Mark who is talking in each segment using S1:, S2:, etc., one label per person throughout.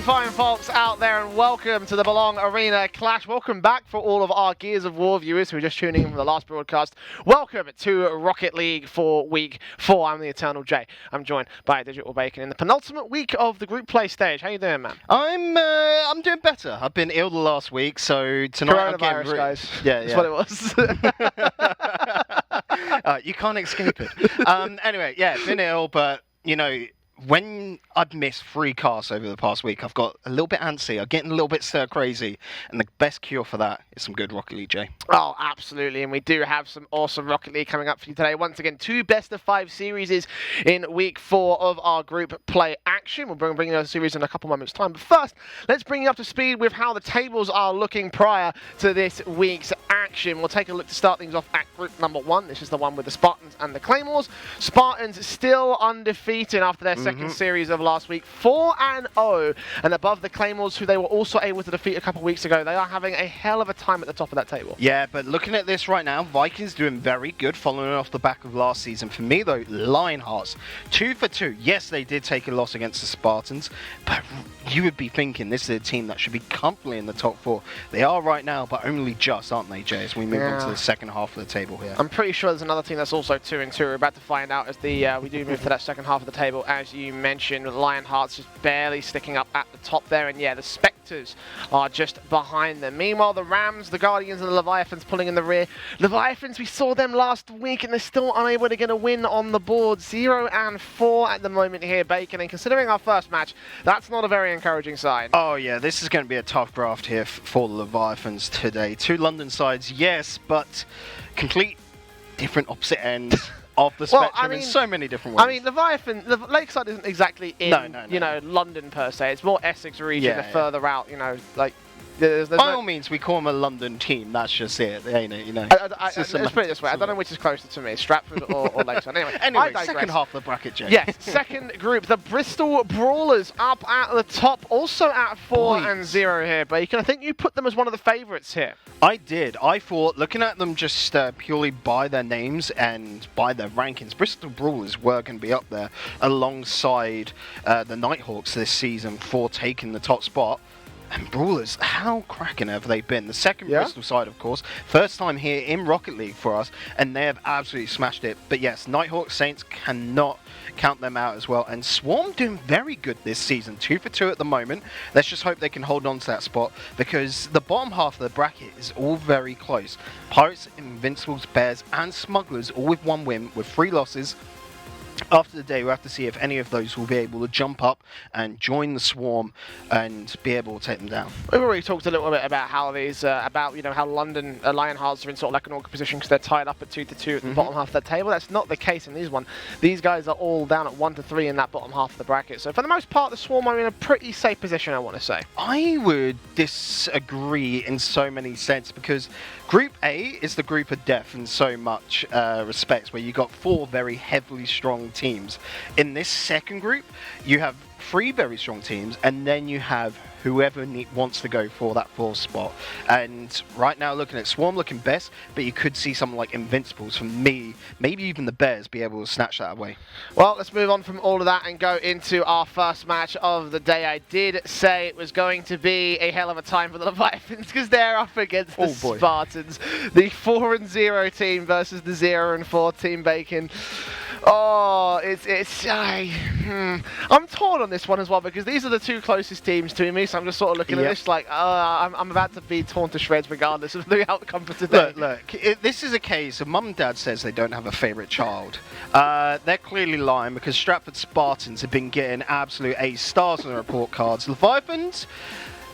S1: Howdy fine folks out there, and welcome to the Belong Arena Clash. Welcome back for all of our Gears of War viewers who are just tuning in from the last broadcast. Welcome to Rocket League for week 4. I'm the Eternal J. I'm joined by Digital Bacon in the penultimate week of the group play stage. How you doing, man?
S2: I'm doing better. I've been ill the last week, so tonight I'm getting
S1: guys.
S2: Yeah,
S1: That's what it was.
S2: You can't escape it. Anyway, yeah, been ill, but you know, when I've missed 3 casts over the past week, I've got a little bit antsy. I'm getting a little bit stir crazy, and the best cure for that is some good Rocket League, Jay.
S1: Oh, absolutely, and we do have some awesome Rocket League coming up for you today. Once again, 2 best-of-5 series in week 4 of our group play action. We'll bring those series in a couple moments' time. But first, let's bring you up to speed with how the tables are looking prior to this week's action. We'll take a look to start things off at group number 1. This is the one with the Spartans and the Claymores. Spartans still undefeated after their second series of last week, 4-0, and above the Claymores, who they were also able to defeat a couple weeks ago. They are having a hell of a time at the top of that table.
S2: Yeah, but looking at this right now, Vikings doing very good, following off the back of last season. For me, though, Lionhearts, 2 for 2. Yes, they did take a loss against the Spartans, but you would be thinking this is a team that should be comfortably in the top 4. They are right now, but only just, aren't they, Jay, as we move on to the second half of the table here.
S1: I'm pretty sure there's another team that's also 2-2. We're about to find out as we do move to that second half of the table. As you mentioned, Lionhearts just barely sticking up at the top there, and yeah, the Spectres are just behind them. Meanwhile, the Rams, the Guardians, and the Leviathans pulling in the rear. Leviathans, we saw them last week, and they're still unable to get a win on the board. 0-4 at the moment here, Bacon, and considering our first match, that's not a very encouraging sign.
S2: Oh yeah, this is going to be a tough graft here for the Leviathans today. 2 London sides, yes, but complete different opposite ends of the spectrum in so many different ways.
S1: I mean, Leviathan, Lakeside isn't exactly in, you know, London per se. It's more Essex region, the further out, you know, like.
S2: By all means, we call them a London team. That's just it, ain't it? You know.
S1: Let's put it this way. I don't know which is closer to me, Stratford or Lakeside.
S2: Anyway, second half of the bracket, Jay.
S1: Yes, second group, the Bristol Brawlers up at the top, also at 4-0 here, Bacon. I think you put them as one of the favourites here.
S2: I did. I thought, looking at them just purely by their names and by their rankings, Bristol Brawlers were going to be up there alongside the Nighthawks this season for taking the top spot. And Brawlers, how cracking have they been? The second Bristol side, of course. First time here in Rocket League for us, and they have absolutely smashed it. But yes, Nighthawks, Saints cannot count them out as well. And Swarm doing very good this season. 2 for 2 at the moment. Let's just hope they can hold on to that spot, because the bottom half of the bracket is all very close. Pirates, Invincibles, Bears, and Smugglers all with 1 win, with 3 losses. After the day, we'll have to see if any of those will be able to jump up and join the Swarm and be able to take them down.
S1: We've already talked a little bit about how these, how London Lionhearts are in sort of like an awkward position because they're tied up at 2-2 at the bottom half of the table. That's not the case in this one. These guys are all down at 1-3 in that bottom half of the bracket. So for the most part, the Swarm are in a pretty safe position, I want to say.
S2: I would disagree in so many sense, because Group A is the group of death in so much respects, where you got 4 very heavily strong teams. In this second group, you have 3 very strong teams, and then you have whoever wants to go for that 4th spot. And right now, looking at Swarm looking best, but you could see something like Invincibles, from me, maybe even the Bears, be able to snatch that away.
S1: Well, let's move on from all of that and go into our first match of the day. I did say it was going to be a hell of a time for the Leviathans, because they're up against the Spartans. The 4-0 team versus the 0-4 team, Bacon. Oh, I'm torn on this one as well, because these are the 2 closest teams to me, so I'm just sort of looking at this like, I'm about to be torn to shreds regardless of the outcome for today.
S2: Look, this is a case of Mum and Dad says they don't have a favourite child. They're clearly lying, because Stratford Spartans have been getting absolute A-stars on the report cards. Leviathans,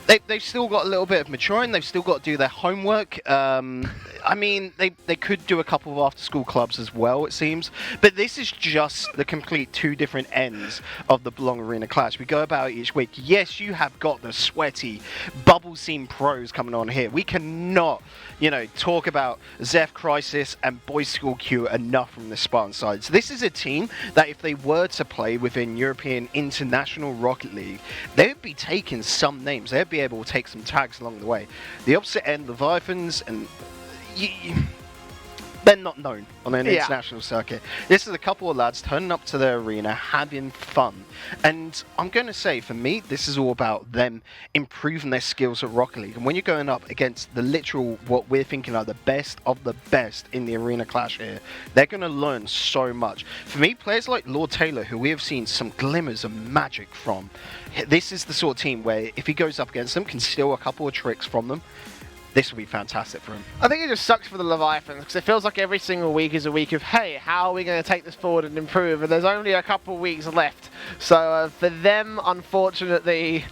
S2: they've still got a little bit of maturing. They've still got to do their homework. I mean, they could do a couple of after-school clubs as well, it seems. But this is just the complete 2 different ends of the Belong Arena Clash. We go about each week. Yes, you have got the sweaty, bubble scene pros coming on here. We cannot, talk about Zeph Crisis and Boys School Q enough from the Spartan side. So this is a team that if they were to play within European International Rocket League, they would be taking some names. They'd be able to take some tags along the way. The opposite end, Leviathans, and they're not known on an
S1: Yeah.
S2: international circuit. This is a couple of lads turning up to their arena, having fun. And I'm going to say, for me, this is all about them improving their skills at Rocket League. And when you're going up against the literal, what we're thinking are the best of the best in the arena clash here, they're going to learn so much. For me, players like Lord Taylor, who we have seen some glimmers of magic from, this is the sort of team where if he goes up against them, can steal a couple of tricks from them. This will be fantastic for him.
S1: I think it just sucks for the Leviathans because it feels like every single week is a week of, hey, how are we going to take this forward and improve? And there's only a couple of weeks left. So for them, unfortunately,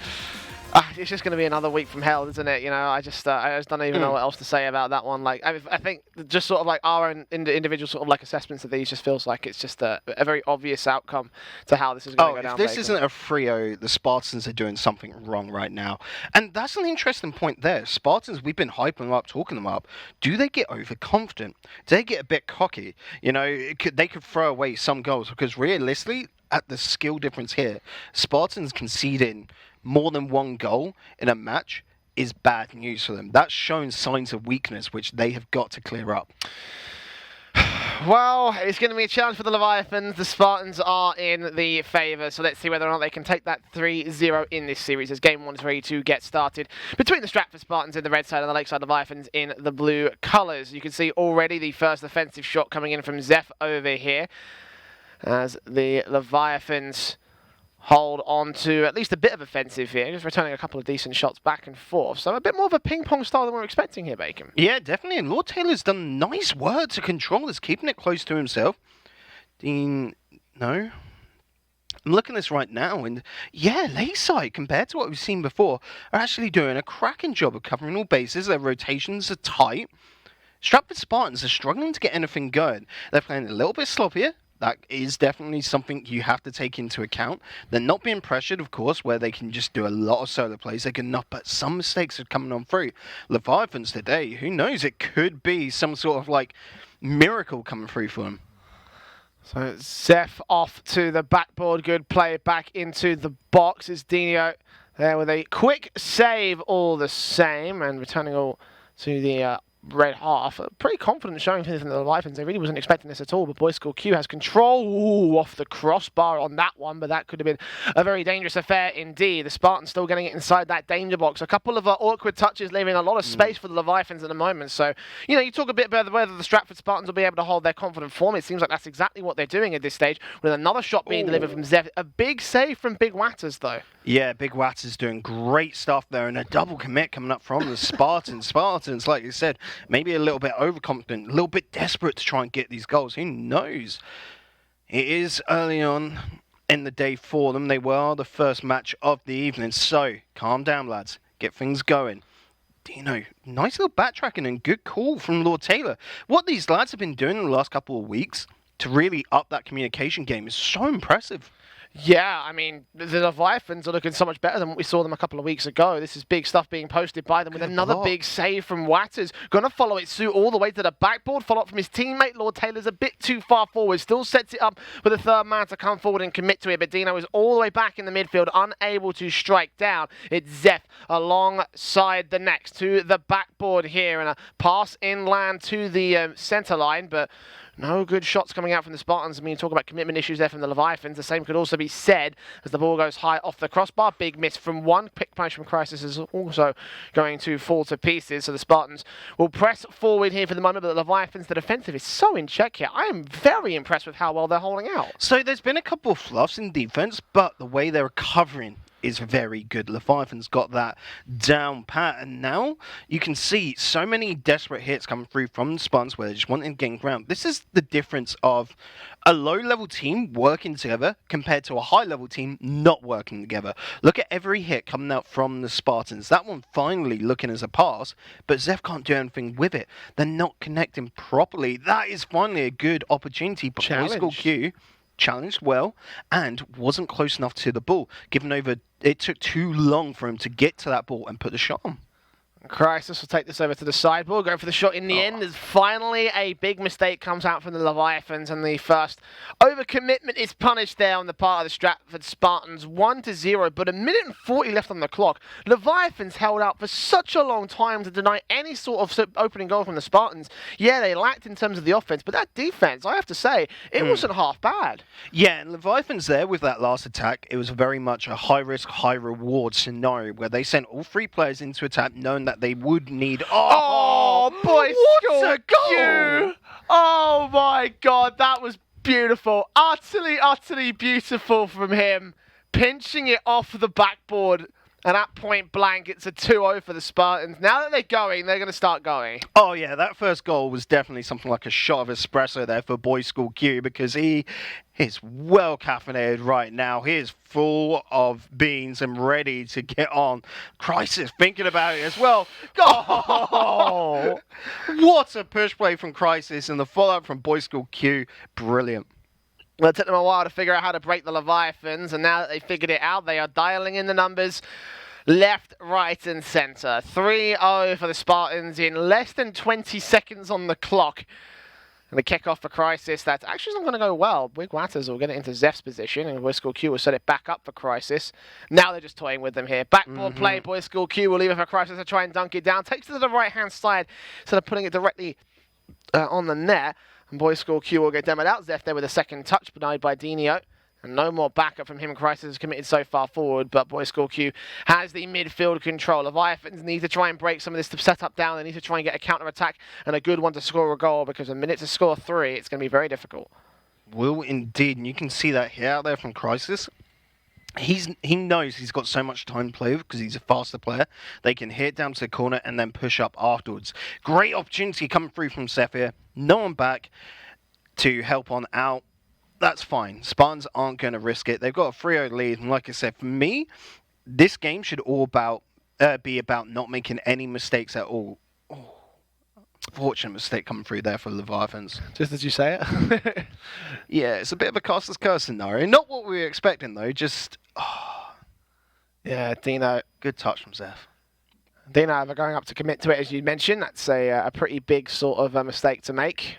S1: it's just going to be another week from hell, isn't it? You know, I just don't even know what else to say about that one. Like, I think just sort of like our own individual sort of like assessments of these just feels like it's just a very obvious outcome to how this is going to go down.
S2: If this isn't a Frio, the Spartans are doing something wrong right now. And that's an interesting point there. Spartans, we've been hyping them up, talking them up. Do they get overconfident? Do they get a bit cocky? You know, they could throw away some goals because realistically, at the skill difference here, Spartans conceding more than one goal in a match is bad news for them. That's showing signs of weakness, which they have got to clear up.
S1: Well, it's going to be a challenge for the Leviathans. The Spartans are in the favour, so let's see whether or not they can take that 3-0 in this series as Game 1 is ready to get started between the Stratford Spartans in the red side and the Lakeside Leviathans in the blue colours. You can see already the first offensive shot coming in from Zeph over here as the Leviathans hold on to at least a bit of offensive here, just returning a couple of decent shots back and forth. So a bit more of a ping-pong style than we're expecting here, Bacon.
S2: Yeah, definitely. And Lord Taylor's done nice work to control this, keeping it close to himself. Dean, no. I'm looking at this right now, and yeah, Lakeside, compared to what we've seen before, are actually doing a cracking job of covering all bases. Their rotations are tight. Stratford Spartans are struggling to get anything going. They're playing a little bit sloppier. That is definitely something you have to take into account. They're not being pressured, of course, where they can just do a lot of solo plays. They can not, but some mistakes are coming on through. Leviathans today, who knows? It could be some sort of like miracle coming through for them.
S1: So Zeph off to the backboard. Good play back into the box. It's Dino there with a quick save all the same and returning all to the red half. Pretty confident showing from the Leviathans. They really wasn't expecting this at all, but Boys School Q has control off the crossbar on that one, but that could have been a very dangerous affair indeed. The Spartans still getting it inside that danger box. A couple of awkward touches, leaving a lot of space for the Leviathans at the moment. So, you know, you talk a bit about whether the Stratford Spartans will be able to hold their confident form. It seems like that's exactly what they're doing at this stage, with another shot being delivered from Zev. A big save from Big Watters, though.
S2: Yeah, Big Watters doing great stuff there, and a double commit coming up from the Spartans. Spartans, like you said, maybe a little bit overconfident, a little bit desperate to try and get these goals. Who knows? It is early on in the day for them. They were the first match of the evening, so calm down, lads. Get things going. Dino, nice little backtracking and good call from Lord Taylor. What these lads have been doing in the last couple of weeks to really up that communication game is so impressive.
S1: Yeah, I mean, the Leviathans are looking so much better than what we saw them a couple of weeks ago. This is big stuff being posted by them with another big save from Watters. Going to follow it suit all the way to the backboard. Follow up from his teammate. Lord Taylor's a bit too far forward. Still sets it up for the third man to come forward and commit to it. But Dino is all the way back in the midfield, unable to strike down. It's Zeph alongside the next to the backboard here. And a pass inland to the centre line, but no good shots coming out from the Spartans. I mean, talk about commitment issues there from the Leviathans. The same could also be said as the ball goes high off the crossbar. Big miss from one. Quick punch from Crisis is also going to fall to pieces. So the Spartans will press forward here for the moment, but the Leviathans, the defensive is so in check here. I am very impressed with how well they're holding out.
S2: So there's been a couple of fluffs in defense, but the way they're recovering is very good. Leviathan's got that down pat, and now you can see so many desperate hits coming through from the Spartans where they just want to gain ground. This is the difference of a low-level team working together compared to a high-level team not working together. Look at every hit coming out from the Spartans. That one finally looking as a pass, but Zeph can't do anything with it. They're not connecting properly. That is finally a good opportunity, but Boys School Q challenged well and wasn't close enough to the ball, given over it took too long for him to get to that ball and put the shot on.
S1: Crisis will take this over to the sideboard, go for the shot in the end, as finally a big mistake comes out from the Leviathans, and the first overcommitment is punished there on the part of the Stratford Spartans, 1-0, but 1:40 left on the clock. Leviathans held out for such a long time to deny any sort of opening goal from the Spartans. Yeah, they lacked in terms of the offense, but that defense, I have to say, it wasn't half bad.
S2: Yeah, and Leviathans there with that last attack, it was very much a high-risk, high-reward scenario where they sent all three players into attack knowing that they would need...
S1: Oh, boy,
S2: what a goal!
S1: Oh, my God, that was beautiful. Utterly, utterly beautiful from him. Pinching it off the backboard. And at point blank, it's a 2-0 for the Spartans. Now that they're going, they're going to start going.
S2: Oh, yeah, that first goal was definitely something like a shot of espresso there for Boys School Q, because he is well caffeinated right now. He is full of beans and ready to get on. Crisis thinking about it as well. Oh, what a push play from Crisis, and the follow-up from Boys School Q. Brilliant.
S1: Well, it took them a while to figure out how to break the Leviathans, and now that they figured it out, they are dialing in the numbers left, right, and centre. 3-0 for the Spartans in less than 20 seconds on the clock. And the kick-off for Crisis, that's actually not going to go well. Leviathans will get it into Zeph's position, and Boys School Q will set it back up for Crisis. Now they're just toying with them here. Backboard play, Boys School Q will leave it for Crisis to try and dunk it down. Takes it to the right-hand side instead of putting it directly on the net. And Boys School Q will get demoed out. Zeph there with a second touch, denied by Dinio. And no more backup from him. Crisis is committed so far forward, but Boys School Q has the midfield control. Leviathans need to try and break some of this set up down. They need to try and get a counter-attack and a good one to score a goal, because a minute to score 3, it's going to be very difficult.
S2: Will indeed, and you can see that here out there from Crisis. He knows he's got so much time to play with because he's a faster player. They can hit down to the corner and then push up afterwards. Great opportunity coming through from Seth here. No one back to help on out. That's fine. Spartans aren't going to risk it. They've got a 3-0 lead. And like I said, for me, this game should all be about not making any mistakes at all. Oh, fortunate mistake coming through there for Leviathans.
S1: Just as you say it.
S2: Yeah, it's a bit of a caster's curse scenario. Not what we were expecting, though. Just...
S1: yeah, Dino.
S2: Good touch from Zeph.
S1: Dino, they're going up to commit to it, as you mentioned. That's a pretty big sort of mistake to make.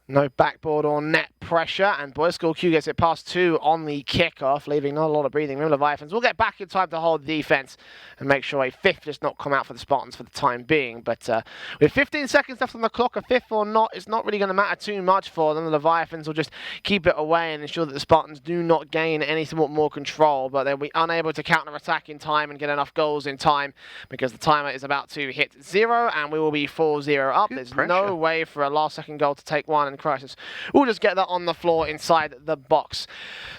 S1: No backboard or net pressure, and Boys School Q gets it past 2 on the kickoff, leaving not a lot of breathing room. Leviathans will get back in time to hold the defense and make sure a fifth does not come out for the Spartans for the time being. But with 15 seconds left on the clock, a fifth or not, it's not really going to matter too much for them. The Leviathans will just keep it away and ensure that the Spartans do not gain any somewhat more control, but they'll be unable to counter-attack in time and get enough goals in time, because the timer is about to hit 0, and we will be 4-0 up. There's no way for a last-second goal to take one, and Crisis we'll just get that on the floor inside the box.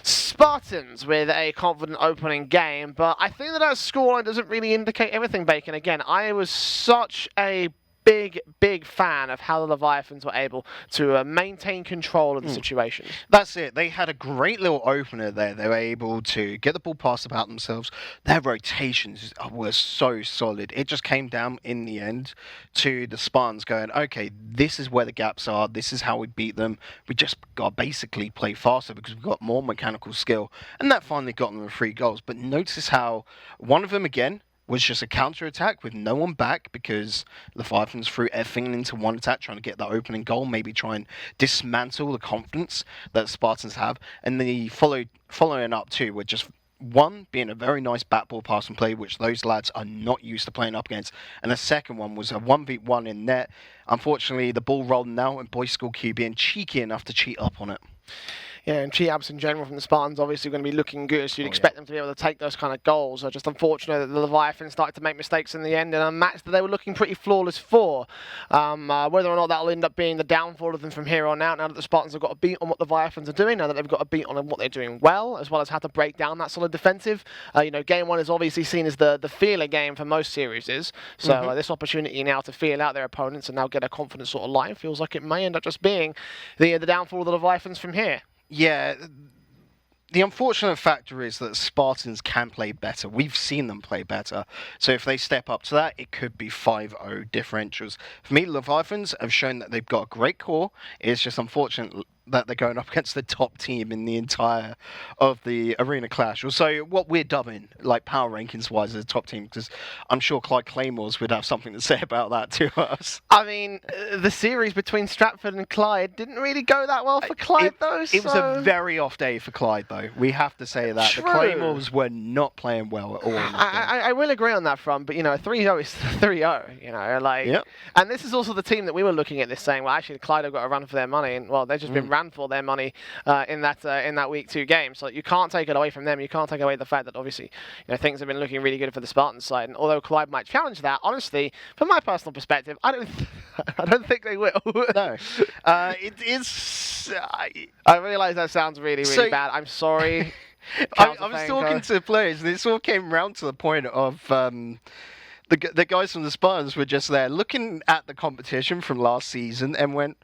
S1: Spartans with a confident opening game, but I think that scoreline doesn't really indicate everything, Bacon. Again, I was such a big fan of how the Leviathans were able to maintain control of the situation.
S2: That's it. They had a great little opener there. They were able to get the ball passed about themselves. Their rotations were so solid. It just came down in the end to the Spartans going, okay, this is where the gaps are. This is how we beat them. We just got to basically play faster because we've got more mechanical skill. And that finally got them 3 goals. But notice how one of them, again, was just a counter-attack with no one back, because the Leviathans threw everything into one attack trying to get that opening goal, maybe try and dismantle the confidence that the Spartans have. And the following up too were just one being a very nice backball pass and play, which those lads are not used to playing up against. And the second one was a 1v1 in net. Unfortunately, the ball rolled out and Boys School Q being cheeky enough to cheat up on it.
S1: Yeah, and cheat-ups in general from the Spartans obviously going to be looking good, so you'd expect them to be able to take those kind of goals. Just unfortunate that the Leviathans started to make mistakes in the end in a match that they were looking pretty flawless for. Whether or not that'll end up being the downfall of them from here on out, now that the Spartans have got a beat on what the Leviathans are doing, now that they've got a beat on what they're doing well, as well as how to break down that solid defensive. Game 1 is obviously seen as the feeler game for most series. So this opportunity now to feel out their opponents and now get a confident sort of line feels like it may end up just being the downfall of the Leviathans from here.
S2: Yeah, the unfortunate factor is that Spartans can play better. We've seen them play better. So if they step up to that, it could be 5-0 differentials. For me, Leviathans have shown that they've got a great core. It's just unfortunate that they're going up against the top team in the entire of the Arena Clash. Also, what we're dubbing, like power rankings-wise, as a top team, because I'm sure Clyde Claymores would have something to say about that to us.
S1: I mean, the series between Stratford and Clyde didn't really go that well for Clyde, though.
S2: It was a very off day for Clyde, though. We have to say that.
S1: True.
S2: The Claymores were not playing well at all.
S1: I will agree on that front, but, 3-0 is 3-0, like...
S2: Yep.
S1: And this is also the team that we were looking at this saying, well, actually, Clyde have got a run for their money, and, well, they've just been ran for their money in that Week 2 game. So you can't take it away from them. You can't take away the fact that, obviously, things have been looking really good for the Spartans side. And although Clyde might challenge that, honestly, from my personal perspective, I don't think they will.
S2: No. It is...
S1: I realise that sounds really, really bad. I'm sorry.
S2: I was talking to players, and it all came round to the point of... The guys from the Spartans were just there looking at the competition from last season and went,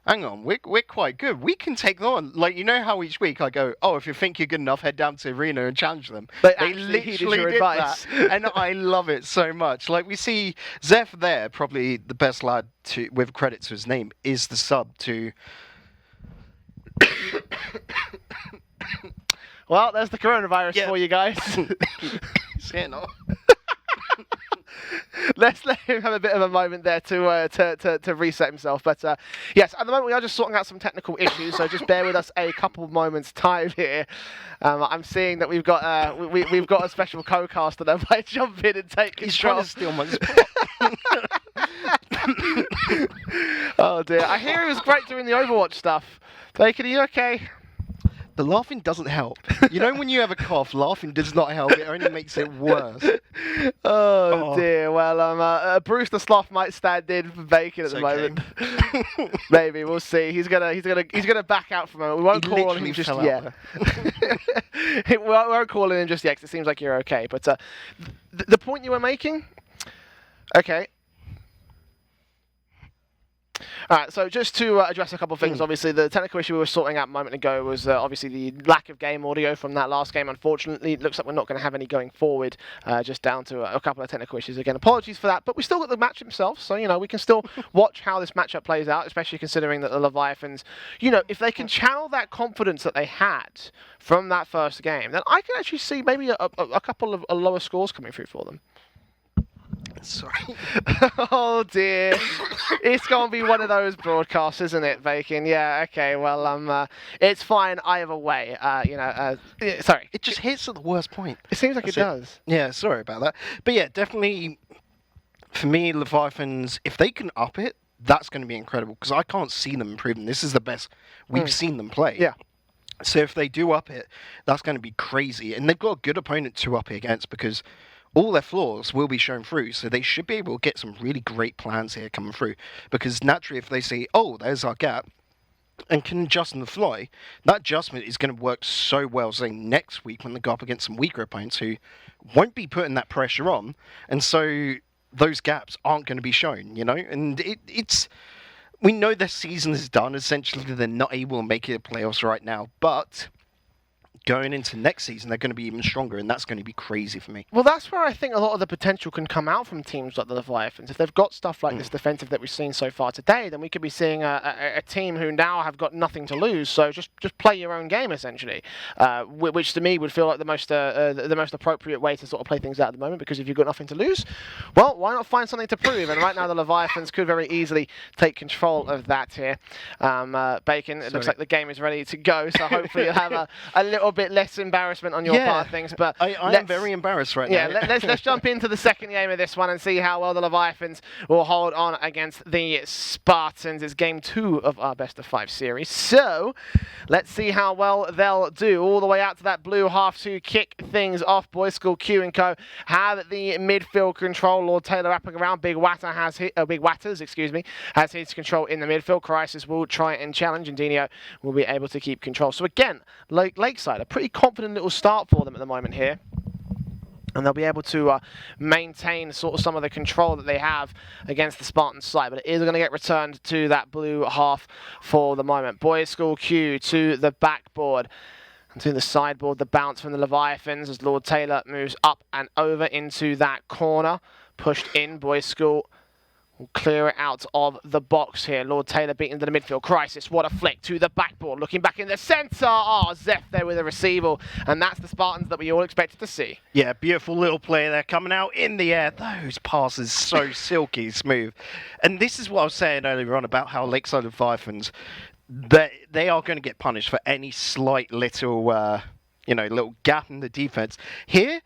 S2: hang on, we're quite good. We can take them on. Like, how each week I go, oh, if you think you're good enough, head down to the arena and challenge them. They literally did that. And I love it so much. Like, we see Zeph there, probably the best lad, with credit to his name, is the sub to...
S1: Well, there's the coronavirus for you guys. Let's let him have a bit of a moment there to reset himself. But yes, at the moment we are just sorting out some technical issues, so just bear with us a couple moments time here. I'm seeing that we've got we've got a special co-caster that might jump in and take control.
S2: He's trying to steal my spot.
S1: Oh dear! I hear he was great doing the Overwatch stuff. Bacon, are you okay?
S2: The laughing doesn't help. When you have a cough, laughing does not help. It only makes it worse.
S1: Oh dear. Well, Bruce the Sloth might stand in for Bacon at the moment. Maybe we'll see. He's gonna back out for a moment. We won't call on him just yet. We won't call on him just yet because it seems like you're okay. But the point you were making. Okay. All right, so just to address a couple of things, obviously the technical issue we were sorting out a moment ago was obviously the lack of game audio from that last game. Unfortunately, it looks like we're not going to have any going forward, just down to a couple of technical issues. Again, apologies for that, but we still got the match himself, so, we can still watch how this matchup plays out, especially considering that the Leviathans, if they can channel that confidence that they had from that first game, then I can actually see maybe a couple of lower scores coming through for them.
S2: Sorry.
S1: Oh dear. It's going to be one of those broadcasts, isn't it, Bacon? Yeah, okay, well, it's fine either way. Sorry.
S2: It just hits at the worst point.
S1: It seems like it does.
S2: Yeah, sorry about that. But yeah, definitely, for me, Leviathans, if they can up it, that's going to be incredible, because I can't see them improving. This is the best we've seen them play.
S1: Yeah.
S2: So if they do up it, that's going to be crazy. And they've got a good opponent to up it against, because all their flaws will be shown through, so they should be able to get some really great plans here coming through. Because naturally, if they say, oh, there's our gap, and can adjust on the fly, that adjustment is going to work so well, say, next week when they go up against some weaker opponents who won't be putting that pressure on, and so those gaps aren't going to be shown, And it's... We know their season is done. Essentially, they're not able to make it to playoffs right now, but... going into next season, they're going to be even stronger, and that's going to be crazy for me.
S1: Well, that's where I think a lot of the potential can come out from teams like the Leviathans. If they've got stuff like this defensive that we've seen so far today, then we could be seeing a team who now have got nothing to lose. So just play your own game, essentially, which to me would feel like the most appropriate way to sort of play things out at the moment. Because if you've got nothing to lose, well, why not find something to prove? And right now, the Leviathans could very easily take control of that here. Bacon, it looks like the game is ready to go. So hopefully you'll have a little bit less embarrassment on your part of things, but
S2: I am very embarrassed right now.
S1: Yeah, let's jump into the second game of this one and see how well the Leviathans will hold on against the Spartans. It's game 2 of our best of 5 series, so let's see how well they'll do. All the way out to that blue half to kick things off. Boys School Q and Co have the midfield control. Lord Taylor wrapping around. Big Watters, has his control in the midfield. Crisis will try and challenge, and Dino will be able to keep control. So again, Lakeside, a pretty confident little start for them at the moment here. And they'll be able to maintain sort of some of the control that they have against the Spartans side. But it is going to get returned to that blue half for the moment. Boys School Q to the backboard. And to the sideboard, the bounce from the Leviathans as Lord Taylor moves up and over into that corner. Pushed in, Boys School will clear it out of the box here. Lord Taylor beaten into the midfield. Crisis, what a flick to the backboard. Looking back in the centre. Zeph there with a receiver. And that's the Spartans that we all expected to see.
S2: Yeah, beautiful little play there coming out in the air. Those passes so silky smooth. And this is what I was saying earlier on about how Lakeside Leviathans, they are going to get punished for any slight little, little gap in the defense. Here,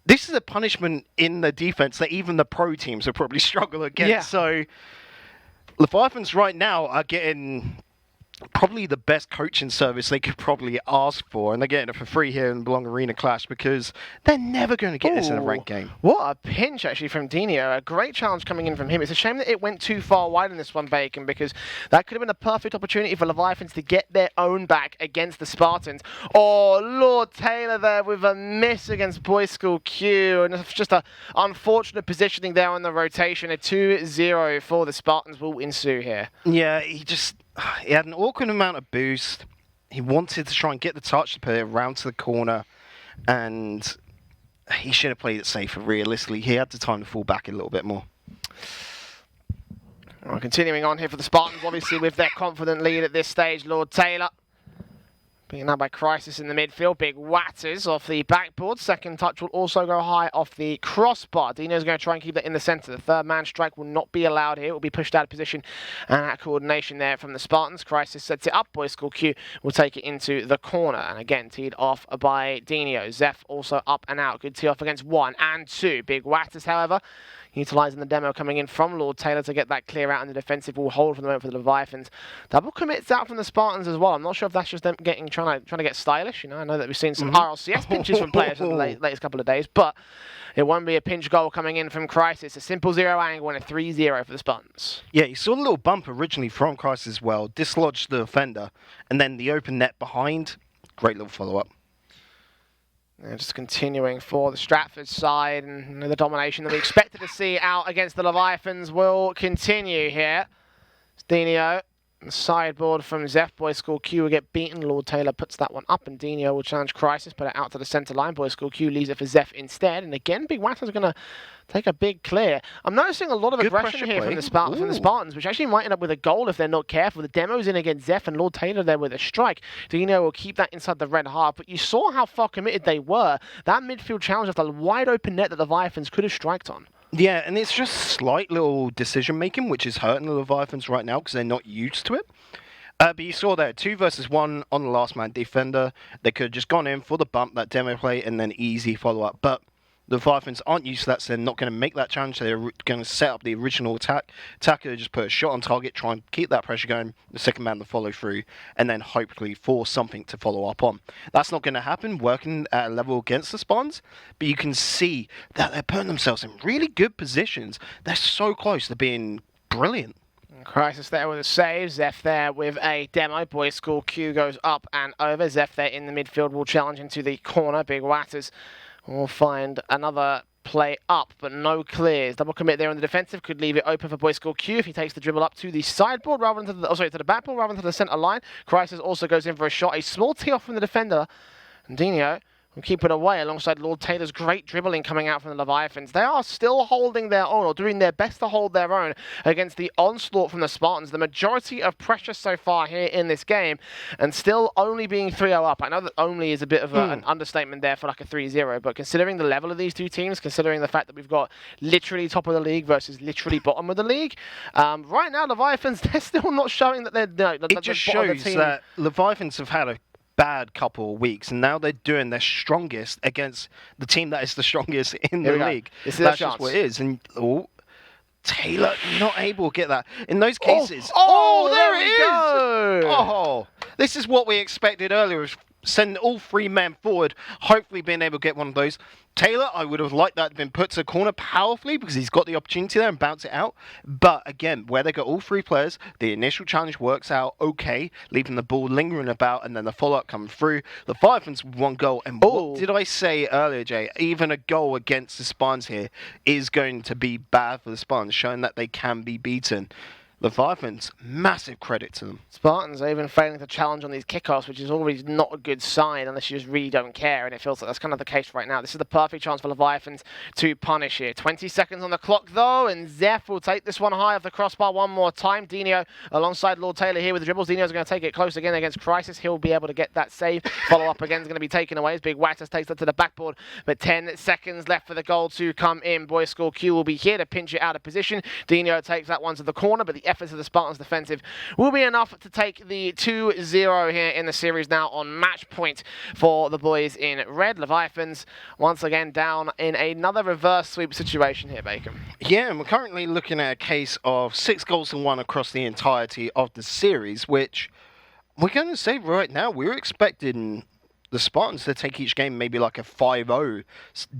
S2: this is a punishment in the defense that even the pro teams will probably struggle against.
S1: Yeah.
S2: So Leviathans right now are getting probably the best coaching service they could probably ask for, and they're getting it for free here in Belong Arena Clash because they're never going to get this in a ranked game.
S1: What a pinch actually from Dino. A great challenge coming in from him. It's a shame that it went too far wide in this one, Bacon, because that could have been a perfect opportunity for Leviathans to get their own back against the Spartans. Lord Taylor there with a miss against Boys School Q, and it's just an unfortunate positioning there on the rotation. A 2-0 for the Spartans will ensue here.
S2: Yeah, he had an awkward amount of boost. He wanted to try and get the touch to put it around to the corner, and he should have played it safer, realistically. He had the time to fall back a little bit more.
S1: Well, continuing on here for the Spartans, obviously with their confident lead at this stage, Lord Taylor. Being now by Crisis in the midfield. Big Watters off the backboard. Second touch will also go high off the crossbar. Dino's going to try and keep that in the centre. The third man strike will not be allowed here. It will be pushed out of position. And that coordination there from the Spartans. Crisis sets it up. Boys School Q will take it into the corner. And again, teed off by Dino. Zeph also up and out. Good tee off against 1 and 2. Big Watters, however, utilising the demo coming in from Lord Taylor to get that clear out in the defensive will hold for the moment for the Leviathans. Double commits out from the Spartans as well. I'm not sure if that's just them trying to get stylish. I know that we've seen some RLCS pinches from players in the latest couple of days, but it won't be a pinch goal coming in from Crisis. A simple 0 angle and a 3-0 for the Spartans.
S2: Yeah, you saw a little bump originally from Crisis as well, dislodged the defender, and then the open net behind. Great little follow-up.
S1: Just continuing for the Stratford side, and the domination that we expected to see out against the Leviathans will continue here. Dino, the sideboard from Zeph. Boys School Q will get beaten. Lord Taylor puts that one up, and Dino will challenge Crisis, put it out to the centre line. Boys School Q leaves it for Zeph instead, and again, Big Watters are going to take a big clear. I'm noticing a lot of aggression here from the Spartans, which actually might end up with a goal if they're not careful. The demo's in against Zeph and Lord Taylor there with a strike. Dino will keep that inside the red half, but you saw how far committed they were. That midfield challenge left a wide open net that the Leviathans could have striked on.
S2: Yeah, and it's just slight little decision-making, which is hurting the Leviathans right now because they're not used to it. But you saw there, 2 versus 1 on the last man defender. They could have just gone in for the bump, that demo play, and then easy follow-up. But the Leviathans aren't used to that, so they're not going to make that challenge. They're going to set up the original attack. Attacker just put a shot on target, try and keep that pressure going, the second man to follow through, and then hopefully force something to follow up on. That's not going to happen working at a level against the Spartans, but you can see that they're putting themselves in really good positions. They're so close to being brilliant.
S1: Crisis there with a save. Zeph there with a demo. Boys School Q goes up and over. Zeph there in the midfield will challenge into the corner. Big Watters will find another play up, but no clears. Double commit there on the defensive. Could leave it open for Boys School Q if he takes the dribble up to the sideboard rather than to the backboard rather than to the centre line. Crisis also goes in for a shot. A small tee off from the defender. And Dino will keep it away alongside Lord Taylor's great dribbling coming out from the Leviathans. They are still holding their own, or doing their best to hold their own against the onslaught from the Spartans. The majority of pressure so far here in this game, and still only being 3-0 up. I know that only is a bit of an understatement there for like a 3-0, but considering the level of these two teams, considering the fact that we've got literally top of the league versus literally bottom of the league, right now Leviathans, they're still not showing that they're
S2: It just shows that Leviathans have had a bad couple of weeks, and now they're doing their strongest against the team that is the strongest in the league. That's just what it is. And Taylor not able to get that in those cases.
S1: There it is.
S2: Oh, this is what we expected earlier. Send all 3 men forward, hopefully being able to get one of those. Taylor, I would have liked that to have been put to the corner powerfully because he's got the opportunity there and bounce it out. But again, where they got all 3 players, the initial challenge works out okay, leaving the ball lingering about and then the follow-up coming through. The Leviathans with 1 goal. And what did I say earlier, Jay? Even a goal against the Spartans here is going to be bad for the Spartans, showing that they can be beaten. Leviathans, massive credit to them.
S1: Spartans are even failing to challenge on these kickoffs, which is always not a good sign unless you just really don't care, and it feels like that's kind of the case right now. This is the perfect chance for Leviathans to punish here. 20 seconds on the clock, though, and Zeph will take this one high off the crossbar one more time. Dino alongside Lord Taylor here with the dribbles. Dino's going to take it close again against Crisis. He'll be able to get that save. Follow-up again is going to be taken away as Big Wattas takes that to the backboard, but 10 seconds left for the goal to come in. Boys School Q will be here to pinch it out of position. Dino takes that one to the corner, but the efforts of the Spartans defensive will be enough to take the 2-0 here in the series now on match point for the boys in red. Leviathans once again down in another reverse sweep situation here, Bacon.
S2: Yeah, and we're currently looking at a case of 6-1 across the entirety of the series, which we're going to say right now, we're expecting the Spartans to take each game maybe like a 5-0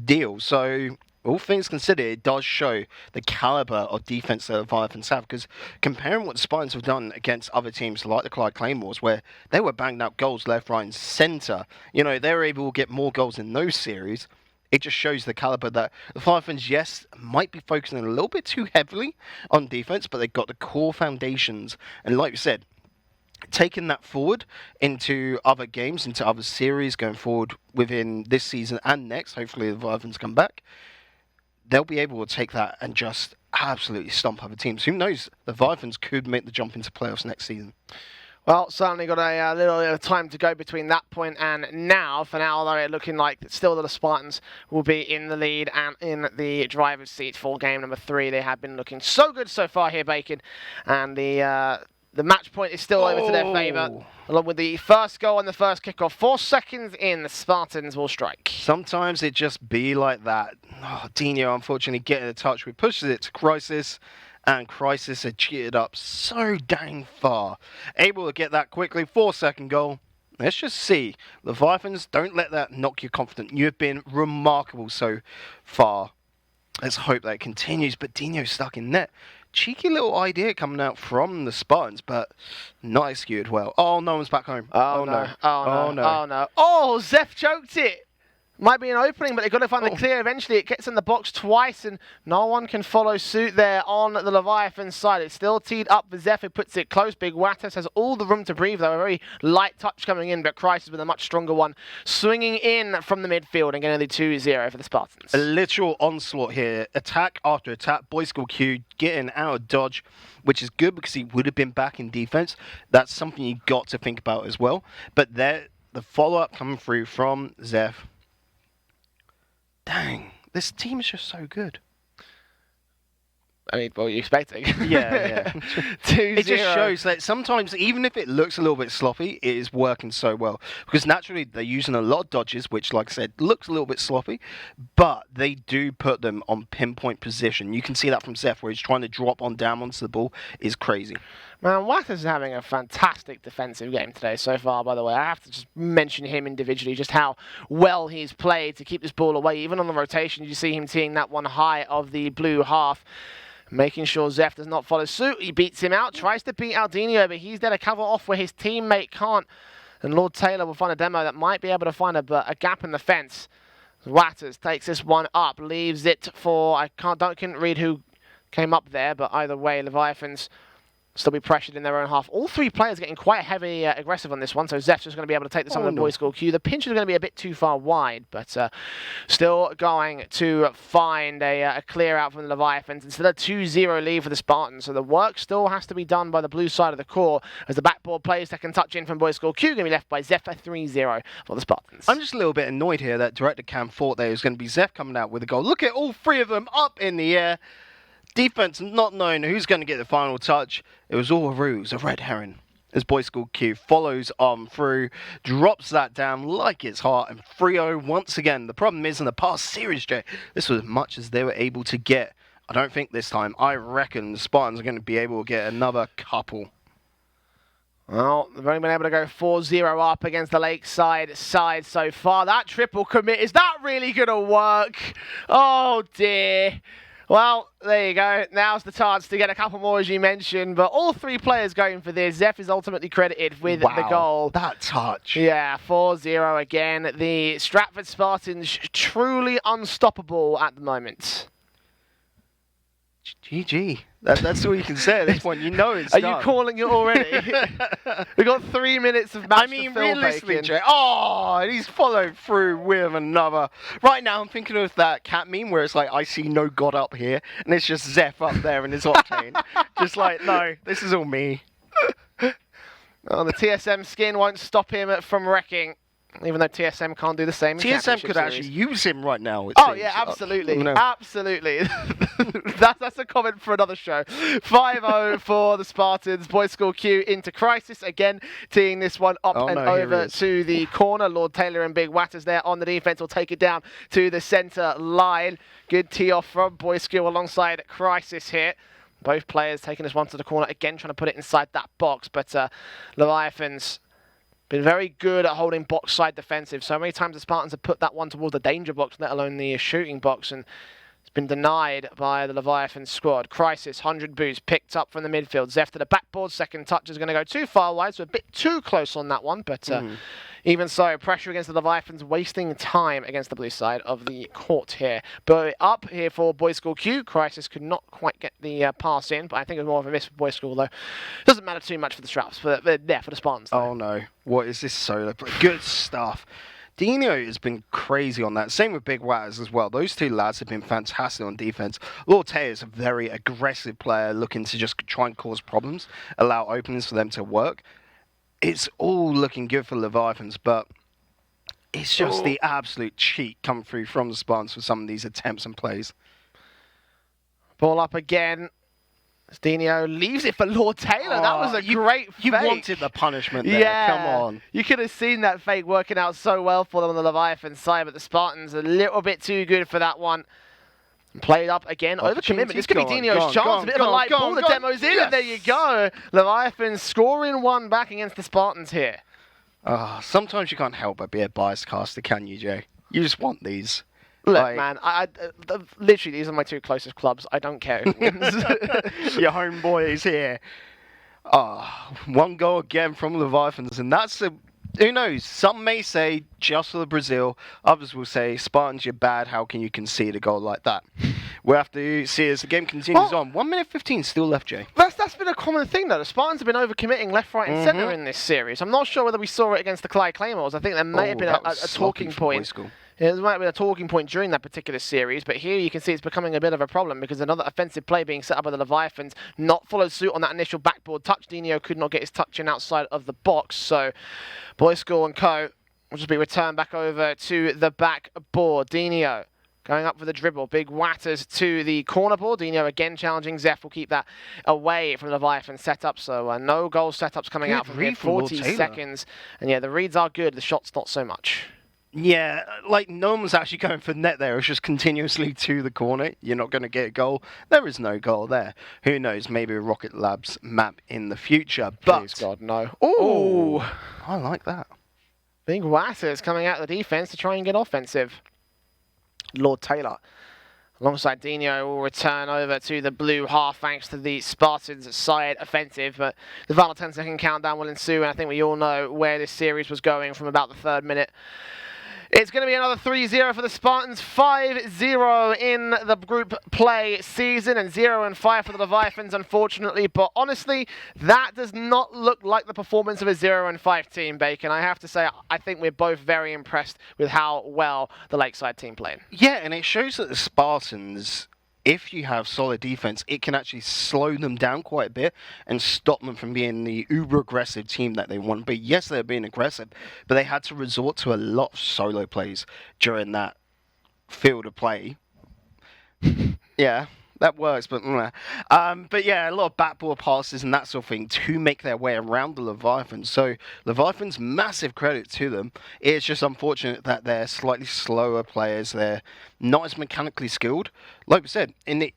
S2: deal. So all things considered, it does show the caliber of defense that the Leviathans have, because comparing what the Spartans have done against other teams like the Clyde Claymores, where they were banging out goals left, right, and centre, you know, they were able to get more goals in those series. It just shows the caliber that the Leviathans, yes, might be focusing a little bit too heavily on defense, but they've got the core foundations. And like you said, taking that forward into other games, into other series going forward within this season and next, hopefully the Leviathans come back, they'll be able to take that and just absolutely stomp other teams. Who knows? The Leviathans could make the jump into playoffs next season.
S1: Well, certainly got a little bit of time to go between that point and now. For now, though, it's looking like still the Spartans will be in the lead and in the driver's seat for game number 3. They have been looking so good so far here, Bacon, and the match point is still over to their favour, along with the first goal and the first kickoff. 4 seconds in, the Spartans will strike.
S2: Sometimes it just be like that. Oh, Dino, unfortunately, getting a touch. We pushes it to Crisis, and Crisis had cheated up so dang far. Able to get that quickly. 4-second goal. Let's just see. Leviathans, don't let that knock you confident. You have been remarkable so far. Let's hope that it continues, but Dino's stuck in net. Cheeky little idea coming out from the Spartans, but not executed well. Oh, no one's back home.
S1: Oh, no. Oh, no. Oh, no. Oh, Zeph choked it. Might be an opening, but they've got to find the clear eventually. It gets in the box twice, and no one can follow suit there on the Leviathan side. It's still teed up for Zeph, who puts it close. Big Wattas has all the room to breathe, though. A very light touch coming in, but Crisis with a much stronger one, swinging in from the midfield and getting the 2-0 for the Spartans.
S2: A literal onslaught here. Attack after attack. Boys School Q getting out of dodge, which is good because he would have been back in defense. That's something you got to think about as well. But there, the follow-up coming through from Zeph. Dang, this team is just so good.
S1: I mean, what were you expecting?
S2: Yeah.
S1: 2-0.
S2: It just shows that sometimes, even if it looks a little bit sloppy, it is working so well. Because naturally, they're using a lot of dodges, which, like I said, looks a little bit sloppy, but they do put them on pinpoint position. You can see that from Zeph, where he's trying to drop on down onto the ball, is crazy.
S1: Man, Wattas is having a fantastic defensive game today so far, by the way. I have to just mention him individually, just how well he's played to keep this ball away. Even on the rotation, you see him teeing that one high of the blue half, making sure Zeph does not follow suit. He beats him out, tries to beat Aldinho, but he's there to cover off where his teammate can't. And Lord Taylor will find a demo that might be able to find a gap in the fence. Wattas takes this one up, leaves it for, couldn't read who came up there, but either way, Leviathans still be pressured in their own half. All 3 players getting quite heavy aggressive on this one, so Zeph's just going to be able to take this on the Boys School Q. The pinch is going to be a bit too far wide, but still going to find a clear out from the Leviathans. Instead of 2-0 lead for the Spartans, so the work still has to be done by the blue side of the core, as the backboard plays second touch in from Boys School Q, going to be left by Zeph, 3-0 for the Spartans.
S2: I'm just a little bit annoyed here that Director Cam thought there was going to be Zeph coming out with a goal. Look at all 3 of them up in the air. Defense not knowing who's going to get the final touch. It was all a ruse, a red herring. As Boys School Q follows on through, drops that down like it's hot, and 3-0 once again. The problem is in the past series, Jay, this was as much as they were able to get. I don't think this time. I reckon the Spartans are going to be able to get another couple.
S1: Well, they've only been able to go 4-0 up against the Lakeside side so far. That triple commit, is that really going to work? Oh dear. Well, there you go. Now's the chance to get a couple more, as you mentioned. But all 3 players going for this. Zeph is ultimately credited with the goal.
S2: That touch.
S1: Yeah, 4-0 again. The Stratford Spartans truly unstoppable at the moment.
S2: GG. That's all you can say at this point. You know it's
S1: Are
S2: done.
S1: you calling it already? We got 3 minutes of match.
S2: I mean,
S1: to fill,
S2: realistically,
S1: Bacon.
S2: Jay. Oh, and he's followed through with another. Right now, I'm thinking of that cat meme where it's like, I see no god up here, and it's just Zeph up there in his octane. Just like, no, this is all me.
S1: Oh, the TSM skin won't stop him from wrecking, even though TSM can't do the same. In
S2: TSM could
S1: Championship
S2: actually
S1: Series.
S2: use him right now. It
S1: Oh
S2: seems.
S1: yeah, absolutely,
S2: You know.
S1: absolutely. That's a comment for another show. 5-0 for the Spartans. Boys School Q into Crisis again, teeing this one up and
S2: no, here
S1: over
S2: he is.
S1: to the corner. Lord Taylor and Big Watters there on the defense will take it down to the center line. Good tee off from Boys School alongside Crisis here. Both players taking this one to the corner again, trying to put it inside that box, but Leviathans been very good at holding box side defensive. So many times the Spartans have put that one towards the danger box, let alone the shooting box, and it's been denied by the Leviathan squad. Crisis, 100 boost, picked up from the midfield. Zeph to the backboard. Second touch is going to go too far wide, so a bit too close on that one. But even so, pressure against the Leviathans, wasting time against the blue side of the court here. But up here for Boys School Q. Crisis could not quite get the pass in, but I think it was more of a miss for Boys School, though. Doesn't matter too much for the Straps, but yeah, for the Spartans. Though.
S2: Oh no, what is this solo play? Good stuff. Dino has been crazy on that. Same with Big Watters as well. Those two lads have been fantastic on defense. Lord Tay is a very aggressive player looking to just try and cause problems, allow openings for them to work. It's all looking good for Leviathans, but it's just the absolute cheat come through from the Spartans for some of these attempts and plays.
S1: Ball up again. Dino leaves it for Lord Taylor. That was a great fake.
S2: You wanted the punishment there.
S1: Yeah.
S2: Come on.
S1: You could have seen that fake working out so well for them on the Leviathan side, but the Spartans a little bit too good for that one. Played up again. Over commitment. This could be Dino's chance. A bit of a light ball. The demo's in, and there you go. Leviathan scoring one back against the Spartans here.
S2: Sometimes you can't help but be a biased caster, can you, Jay? You just want these.
S1: Look, man, literally, these are my two closest clubs. I don't care who wins.
S2: Your homeboy is here. One goal again from Leviathans, and that's who knows? Some may say just for the Brazil. Others will say, Spartans, you're bad. How can you concede a goal like that? We'll have to see as the game continues on. 1 minute 15 still left, Jay.
S1: That's been a common thing, though. The Spartans have been overcommitting left, right, and centre in this series. I'm not sure whether we saw it against the Clyde Claymores. I think there may have been a talking point. Yeah, there might have been a talking point during that particular series, but here you can see it's becoming a bit of a problem because another offensive play being set up by the Leviathans not followed suit on that initial backboard touch. Dino could not get his touch in outside of the box, so Boys School and Co. will just be returned back over to the backboard. Dino going up for the dribble. Big Watters to the corner ball. Dino again challenging Zeph. Will keep that away from the Leviathan setup, so no goal setups coming out from here. 40 seconds. And yeah, the reads are good. The shots not so much.
S2: Yeah, like no one's actually going for net there. It's just continuously to the corner. You're not going to get a goal. There is no goal there. Who knows? Maybe a Rocket Labs map in the future. But
S1: please God, no.
S2: Ooh, I like that.
S1: Big Watters coming out of the defense to try and get offensive. Lord Taylor alongside Dino will return over to the blue half thanks to the Spartans side offensive, but the final 10-second countdown will ensue, and I think we all know where this series was going from about the 3rd minute. It's going to be another 3-0 for the Spartans, 5-0 in the group play season, and 0-5 for the Leviathans, unfortunately. But honestly, that does not look like the performance of a 0-5 team, Bacon. I have to say, I think we're both very impressed with how well the Lakeside team played.
S2: Yeah, and it shows that the Spartans, if you have solid defense, it can actually slow them down quite a bit and stop them from being the uber-aggressive team that they want to be. Yes, they're being aggressive, but they had to resort to a lot of solo plays during that field of play. Yeah, that works, but yeah, a lot of backboard passes and that sort of thing to make their way around the Leviathans. So Leviathans, massive credit to them. It's just unfortunate that they're slightly slower players. They're not as mechanically skilled. Like we said, in the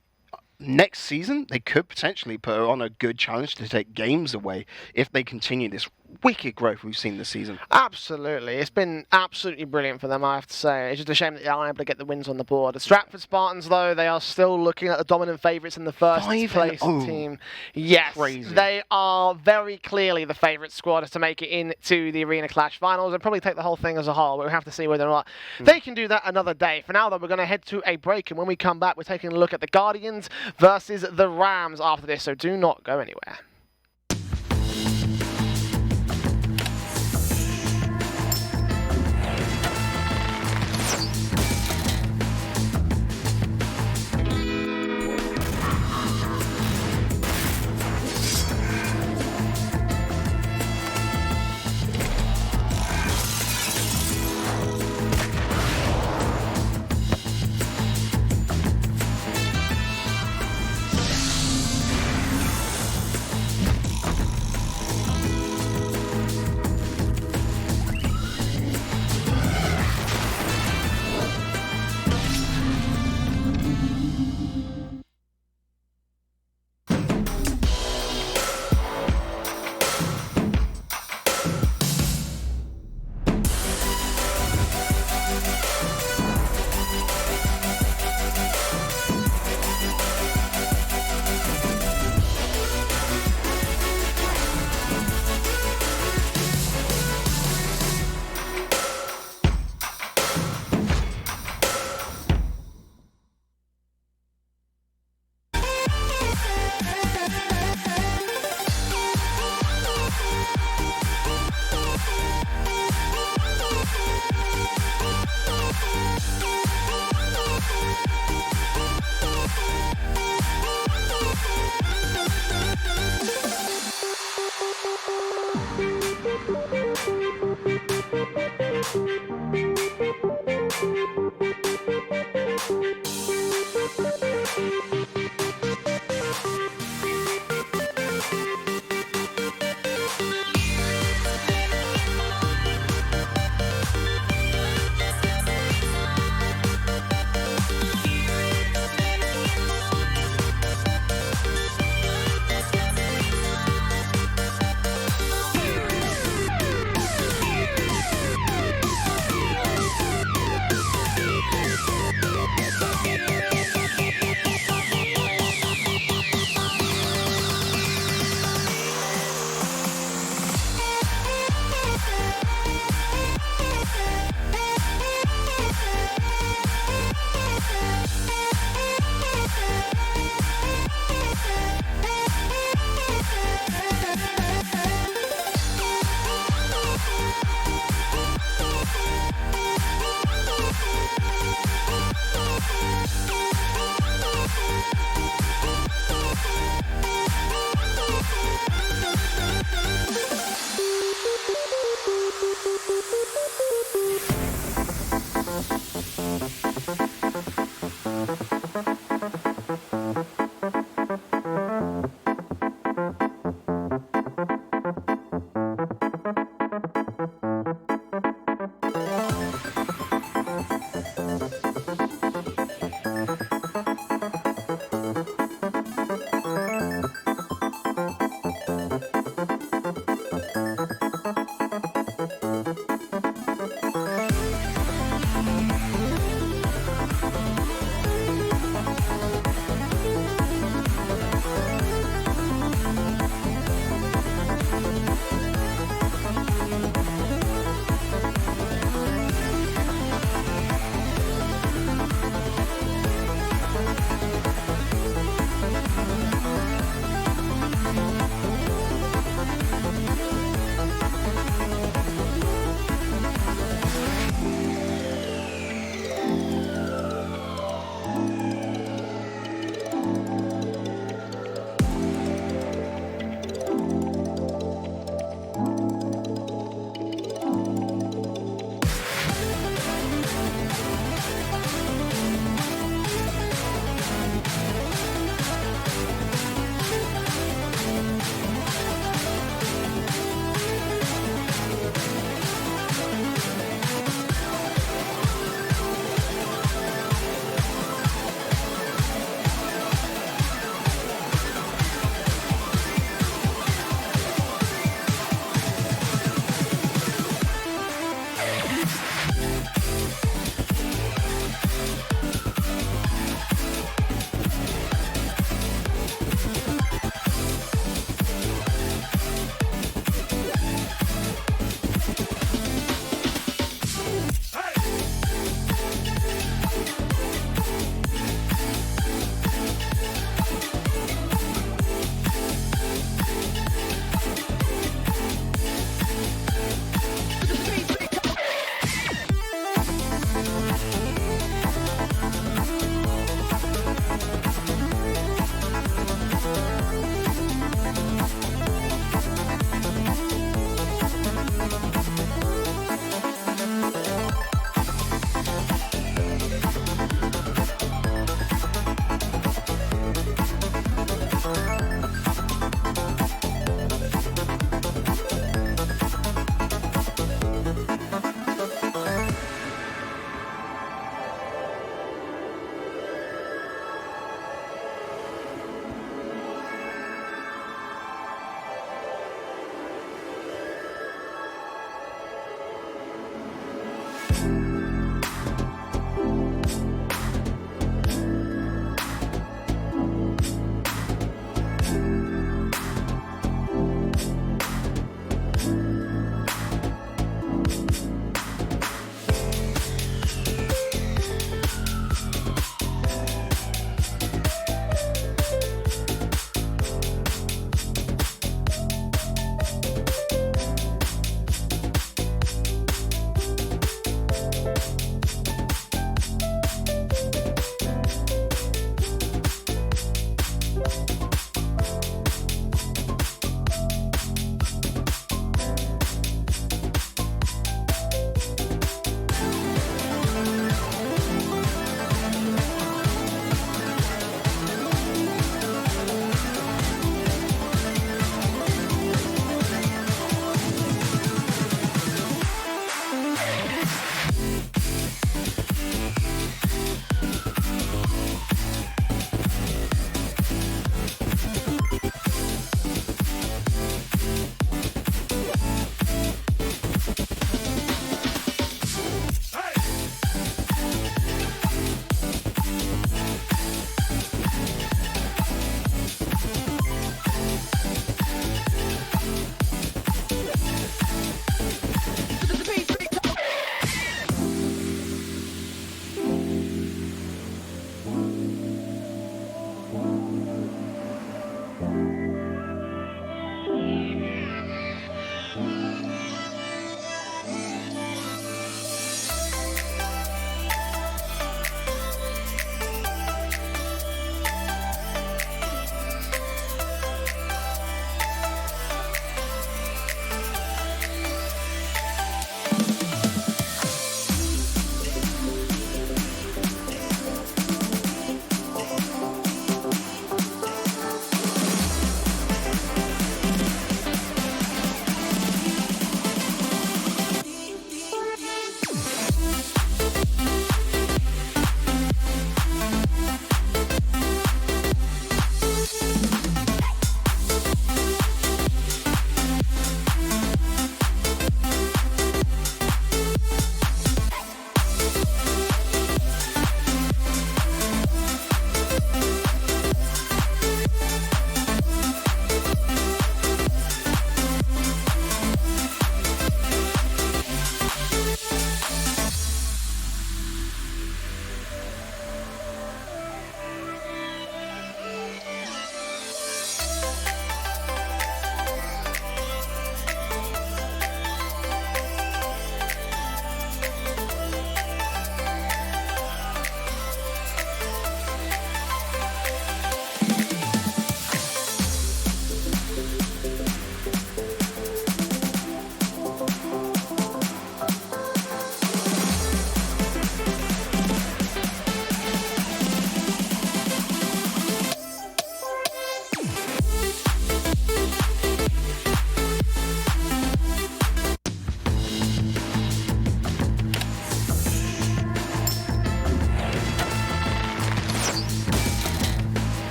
S2: next season, they could potentially put on a good challenge to take games away if they continue this wicked growth we've seen this season.
S1: Absolutely. It's been absolutely brilliant for them, I have to say. It's just a shame that they aren't able to get the wins on the board. The Stratford Spartans, though, they are still looking at the dominant favourites in the first place team. Yes,
S2: Crazy.
S1: They are very clearly the favourite squad to make it into the Arena Clash finals and probably take the whole thing as a whole. But we have to see whether or not they can do that another day. For now, though, we're going to head to a break. And when we come back, we're taking a look at the Guardians versus the Rams after this. So do not go anywhere.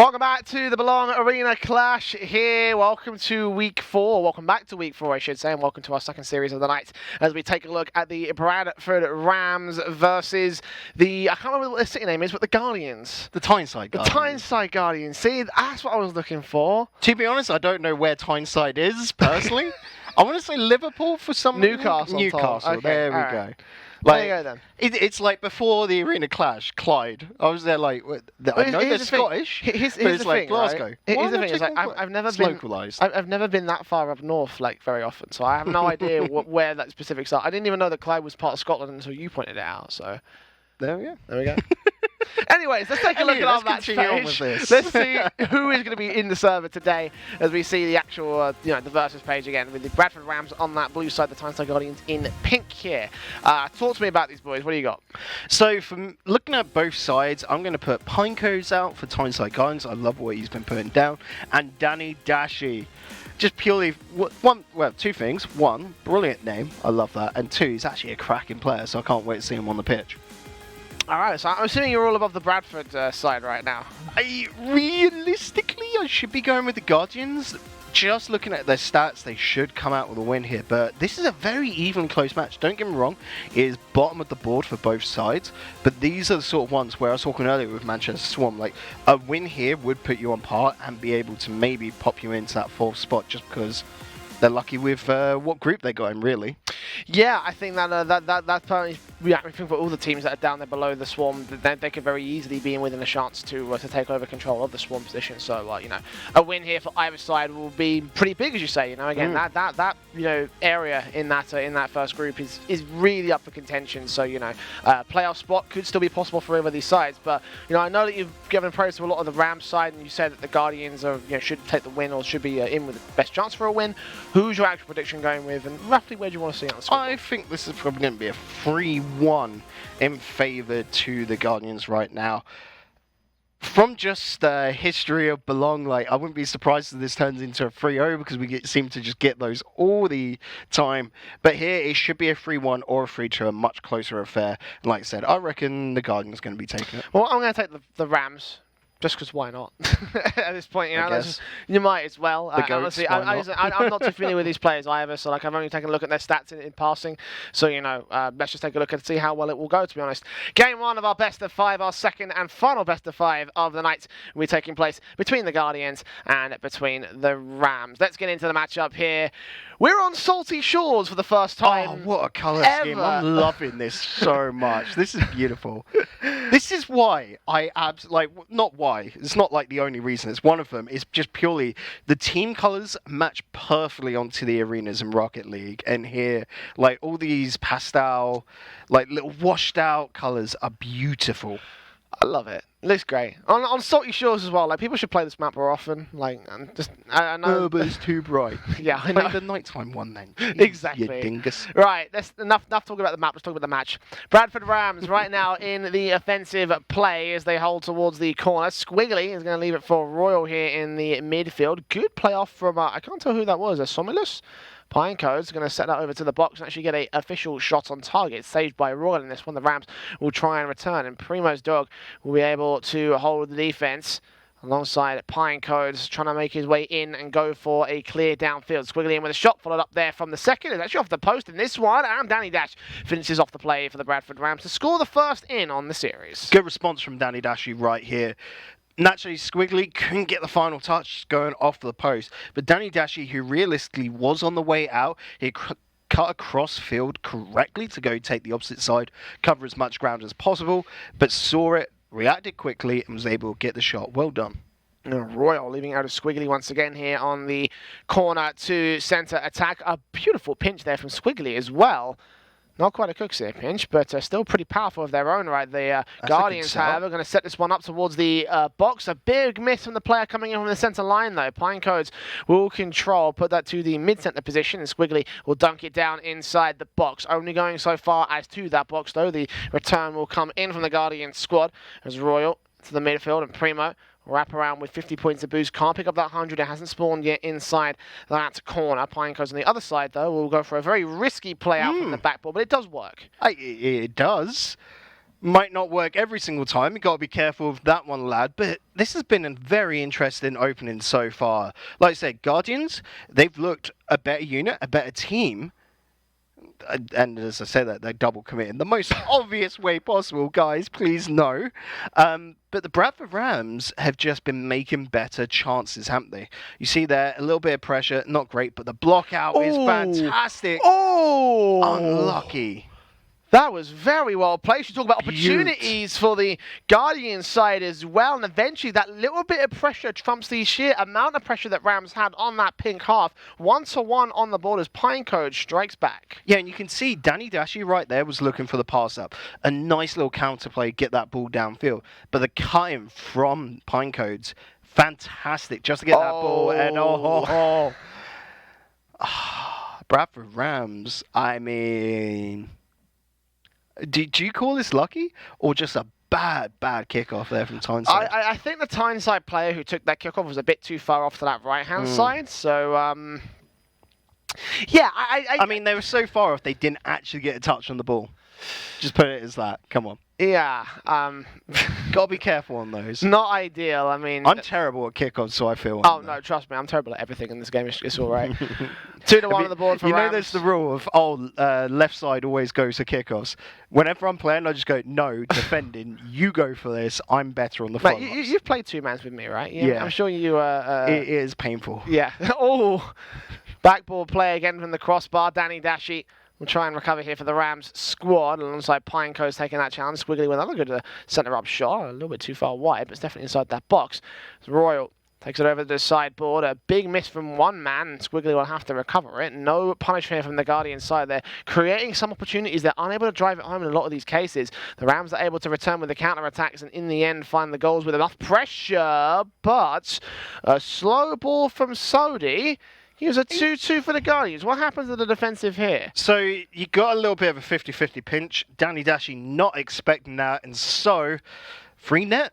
S1: Welcome back to the Belong Arena Clash here. Welcome to week 4. Welcome back to week 4, I should say, and welcome to our second series of the night as we take a look at the Bradford Rams versus the, I can't remember what their city name is, but the Guardians.
S2: The Tyneside Guardians.
S1: The Tyneside Guardians. See, that's what I was looking for.
S2: To be honest, I don't know where Tyneside is, personally. I want to say Liverpool for some
S1: Newcastle.
S2: Newcastle,
S1: Okay,
S2: there we
S1: all
S2: go.
S1: right.
S2: Like,
S1: There you go then.
S2: It's like before the Arena Clash, Clyde. I was there like, I know they're Scottish,
S1: Here's
S2: but it's
S1: the
S2: like
S1: thing,
S2: Glasgow.
S1: right? Here's the thing, it's like, I've never
S2: it's
S1: been
S2: localised.
S1: I've never been that far up north, like, very often, so I have no idea where that specifics are. I didn't even know that Clyde was part of Scotland until you pointed it out, so...
S2: There we go.
S1: There we go. Anyways, let's take a look at our match page. Let's see who is going to be in the server today as we see the actual, the versus page again with the Bradford Rams on that blue side, the Tyneside Guardians in pink here. Talk to me about these boys. What do you got?
S2: So, from looking at both sides, I'm going to put Pineco's out for Tyneside Guardians. I love what he's been putting down. And Danny Dashi. Just purely, two things. One, brilliant name. I love that. And two, he's actually a cracking player, so I can't wait to see him on the pitch.
S1: All right, so I'm assuming you're all above the Bradford side right now.
S2: Realistically, I should be going with the Guardians. Just looking at their stats, they should come out with a win here. But this is a very even close match. Don't get me wrong, it is bottom of the board for both sides. But these are the sort of ones where I was talking earlier with Manchester Swarm. Like, a win here would put you on par and be able to maybe pop you into that 4th spot just because they're lucky with what group they got in, really.
S1: Yeah, I think that's probably I think for all the teams that are down there below the Swarm, they could very easily be in within a chance to take over control of the Swarm position. So, a win here for either side will be pretty big, as you say. Again, that area in that first group is really up for contention. So, playoff spot could still be possible for either of these sides. But I know that you've given praise to a lot of the Rams side, and you said that the Guardians are should take the win or should be in with the best chance for a win. Who's your actual prediction going with, and roughly where do you want to see it on the scoreboard?
S2: I think this is probably going to be a 3-1 in favour to the Guardians right now. From just history of Belong, I wouldn't be surprised if this turns into a 3-0 because we seem to just get those all the time. But here, it should be a 3-1 or a 3-2, a much closer affair. And like I said, I reckon the Guardians are going to be taking it.
S1: Well, I'm going to take the Rams. Just because why not? At this point, you might as well. Honestly, I'm not too familiar with these players either, so I've only taken a look at their stats in passing. So let's just take a look and see how well it will go. To be honest, game 1 of our best of 5, our second and final best of 5 of the night, will be taking place between the Guardians and between the Rams. Let's get into the matchup here. We're on salty shores for the first time.
S2: Oh, what a colour scheme! I'm loving this so much. This is beautiful. This is why I not why. It's not like the only reason. It's one of them. It's just purely the team colours match perfectly onto the arenas in Rocket League. And here, all these pastel, little washed out colours are beautiful.
S1: I love it. It looks great. On salty shores as well. People should play this map more often. I know.
S2: But it's too bright.
S1: Yeah, I know.
S2: Play the nighttime one then.
S1: Exactly.
S2: You dingus.
S1: Right. Enough talking about the map. Let's talk about the match. Bradford Rams right now in the offensive play as they hold towards the corner. Squiggly is going to leave it for Royal here in the midfield. Good playoff from I can't tell who that was. A Somulus. Pineco's going to set that over to the box and actually get an official shot on target. Saved by Royal in this one. The Rams will try and return, and Primo's dog will be able to hold the defense alongside Pineco's trying to make his way in and go for a clear downfield. Squiggly in with a shot followed up there from the second. It's actually off the post in this one, and Danny Dash finishes off the play for the Bradford Rams to score the first in on the series.
S2: Good response from Danny Dashi right here. Naturally, Squiggly couldn't get the final touch going off the post. But Danny Dashi, who realistically was on the way out, he cut across field correctly to go take the opposite side, cover as much ground as possible, but saw it, reacted quickly, and was able to get the shot. Well done.
S1: Royal leaving out of Squiggly once again here on the corner to centre attack. A beautiful pinch there from Squiggly as well. Not quite a Cook's pinch, but still pretty powerful of their own right. The Guardians, however, are going to set this one up towards the box. A big miss from the player coming in from the centre line, though. Pinecodes will control, put that to the mid-centre position, and Squiggly will dunk it down inside the box. Only going so far as to that box, though. The return will come in from the Guardian squad as Royal to the midfield, and Primo wrap around with 50 points of boost. Can't pick up that 100. It hasn't spawned yet inside that corner. Pineco's on the other side, though, will go for a very risky play out from the backboard, but it does work.
S2: It does. Might not work every single time. You got to be careful of that one, lad. But this has been a very interesting opening so far. Like I said, Guardians, they've looked a better unit, a better team. And as I say that, they're double committing the most obvious way possible, guys. Please no. But the Bradford Rams have just been making better chances, haven't they? You see there, a little bit of pressure, not great, but the block out is fantastic.
S1: Oh!
S2: Unlucky.
S1: That was very well placed. You talk about opportunities for the Guardian side as well, and eventually that little bit of pressure trumps the sheer amount of pressure that Rams had on that pink half. 1-1 on the board as Pinecode strikes back.
S2: Yeah, and you can see Danny Dashi right there was looking for the pass up. A nice little counterplay, get that ball downfield. But the cutting from Pinecodes, fantastic, just to get that ball. And Bradford Rams, I mean... Do you call this lucky or just a bad kickoff there from Tyneside?
S1: I think the Tyneside player who took that kickoff was a bit too far off to that right-hand side. So, yeah.
S2: I mean, they were so far off they didn't actually get a touch on the ball. Just put it as that. Come on.
S1: Yeah.
S2: Gotta be careful on those.
S1: Not ideal. I mean,
S2: I'm terrible at kickoffs, so I feel.
S1: Oh no, trust me, I'm terrible at everything in this game. It's all right. 2-1 on the board for Rams.
S2: You know, there's the rule of left side always goes to kickoffs. Whenever I'm playing, I just go no defending. You go for this. I'm better on the front.
S1: You've played 2 mans with me, right?
S2: Yeah.
S1: I'm sure you.
S2: It is painful.
S1: Yeah. Backboard play again from the crossbar. Danny Dashi will try and recover here for the Rams squad alongside Pinecoast taking that challenge. Squiggly with another good centre-up shot. A little bit too far wide, but it's definitely inside that box. Royal takes it over to the sideboard. A big miss from one man. Squiggly will have to recover it. No punishment from the Guardian side. They're creating some opportunities. They're unable to drive it home in a lot of these cases. The Rams are able to return with the counter-attacks and in the end find the goals with enough pressure. But a slow ball from Sodi. He was a 2-2 for the Guardians. What happens to the defensive here?
S2: So you got a little bit of a 50-50 pinch. Danny Dashi not expecting that, and so free net.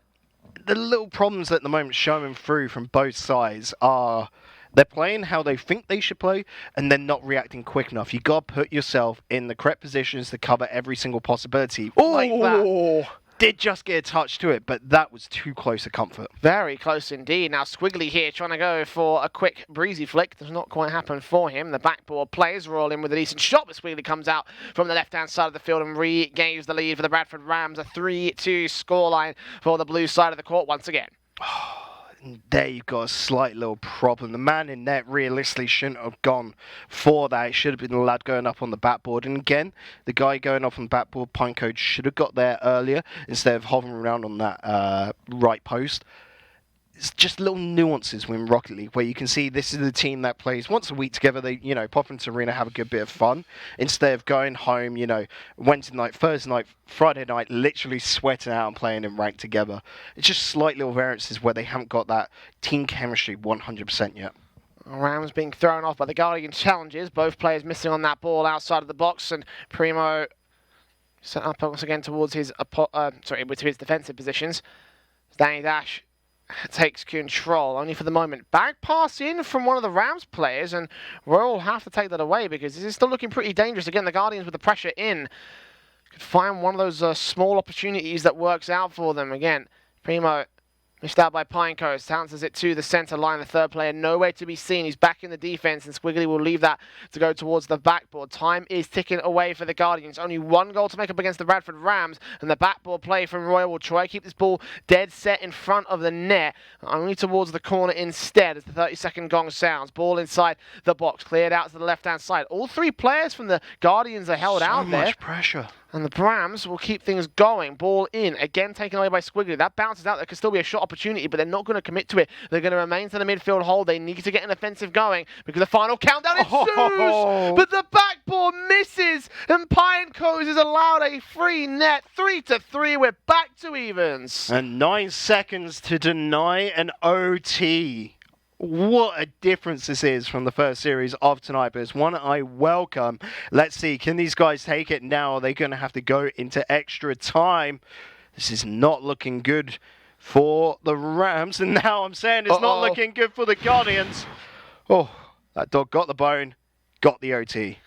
S2: The little problems at the moment showing through from both sides are they're playing how they think they should play, and they're not reacting quick enough. You got to put yourself in the correct positions to cover every single possibility. Like that. Did just get a touch to it, but that was too close to comfort.
S1: Very close indeed. Now Squiggly here trying to go for a quick breezy flick. Does not quite happen for him. The backboard plays roll in with a decent shot, but Squiggly comes out from the left-hand side of the field and regains the lead for the Bradford Rams. A 3-2 scoreline for the blue side of the court once again.
S2: There you've got a slight little problem. The man in net realistically shouldn't have gone for that. It should have been the lad going up on the backboard. And again, the guy going up on the backboard, Pinecode, should have got there earlier instead of hovering around on that right post. It's just little nuances within Rocket League where you can see this is the team that plays once a week together. They, pop into arena, have a good bit of fun instead of going home, Wednesday night, Thursday night, Friday night, literally sweating out and playing in rank together. It's just slight little variances where they haven't got that team chemistry 100% yet.
S1: Rams being thrown off by the Guardian challenges. Both players missing on that ball outside of the box, and Primo set up once again towards his defensive positions. Danny Dash takes control, only for the moment. Back pass in from one of the Rams players, and Royal will have to take that away because this is still looking pretty dangerous. Again, the Guardians with the pressure in could find one of those small opportunities that works out for them. Again, Primo missed out by Pinecoast, bounces it to the centre line. The third player nowhere to be seen. He's back in the defence, and Squiggly will leave that to go towards the backboard. Time is ticking away for the Guardians. Only one goal to make up against the Bradford Rams, and the backboard play from Royal will try to keep this ball dead set in front of the net, only towards the corner instead as the 30-second gong sounds. Ball inside the box, cleared out to the left-hand side. All 3 players from the Guardians are held out there.
S2: So much pressure.
S1: And the Rams will keep things going. Ball in. Again taken away by Squiggly. That bounces out. There could still be a shot opportunity, but they're not going to commit to it. They're going to remain to the midfield hold. They need to get an offensive going because the final countdown ensues. But the backboard misses, and Pinecoast is allowed a free net. 3-3. We're back to evens.
S2: And 9 seconds to deny an OT. What a difference this is from the first series of tonight, but it's one I welcome. Let's see, can these guys take it now? Are they going to have to go into extra time? This is not looking good for the Rams, and now I'm saying it's not looking good for the Guardians. Oh, that dog got the bone, got the OT.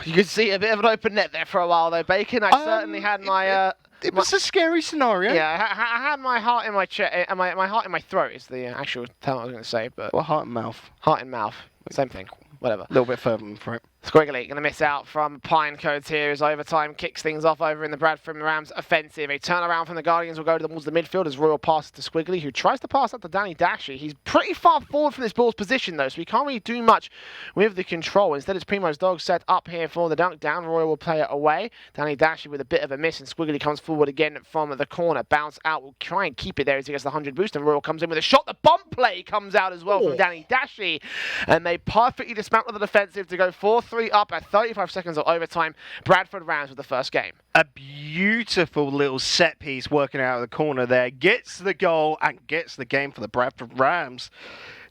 S1: You could see a bit of an open net there for a while, though, Bacon. I certainly had my
S2: It was a scary scenario.
S1: Yeah, I had my heart in my chest, my heart in my throat is the actual term I was going to say, but
S2: Well, heart and mouth.
S1: heart and mouth, same thing. Whatever.
S2: A little bit further than throat.
S1: Squiggly going to miss out from Pine Codes here as overtime kicks things off over in the Bradford Rams offensive. A turnaround from the Guardians will go towards the midfield as Royal passes to Squiggly, who tries to pass up to Danny Dashy. He's pretty far forward from this ball's position though, so he can't really do much with the control. Instead, it's Primo's Dog set up here for the dunk down. Royal will play it away. Danny Dashy with a bit of a miss, and Squiggly comes forward again from the corner. Bounce out, will try and keep it there as he gets the 100 boost, and Royal comes in with a shot. The bomb play comes out as well from Danny Dashy, and they perfectly dismantle the defensive to go 4-3 up at 35 seconds of overtime. Bradford Rams with the first game.
S2: A beautiful little set piece working out of the corner there. Gets the goal and gets the game for the Bradford Rams.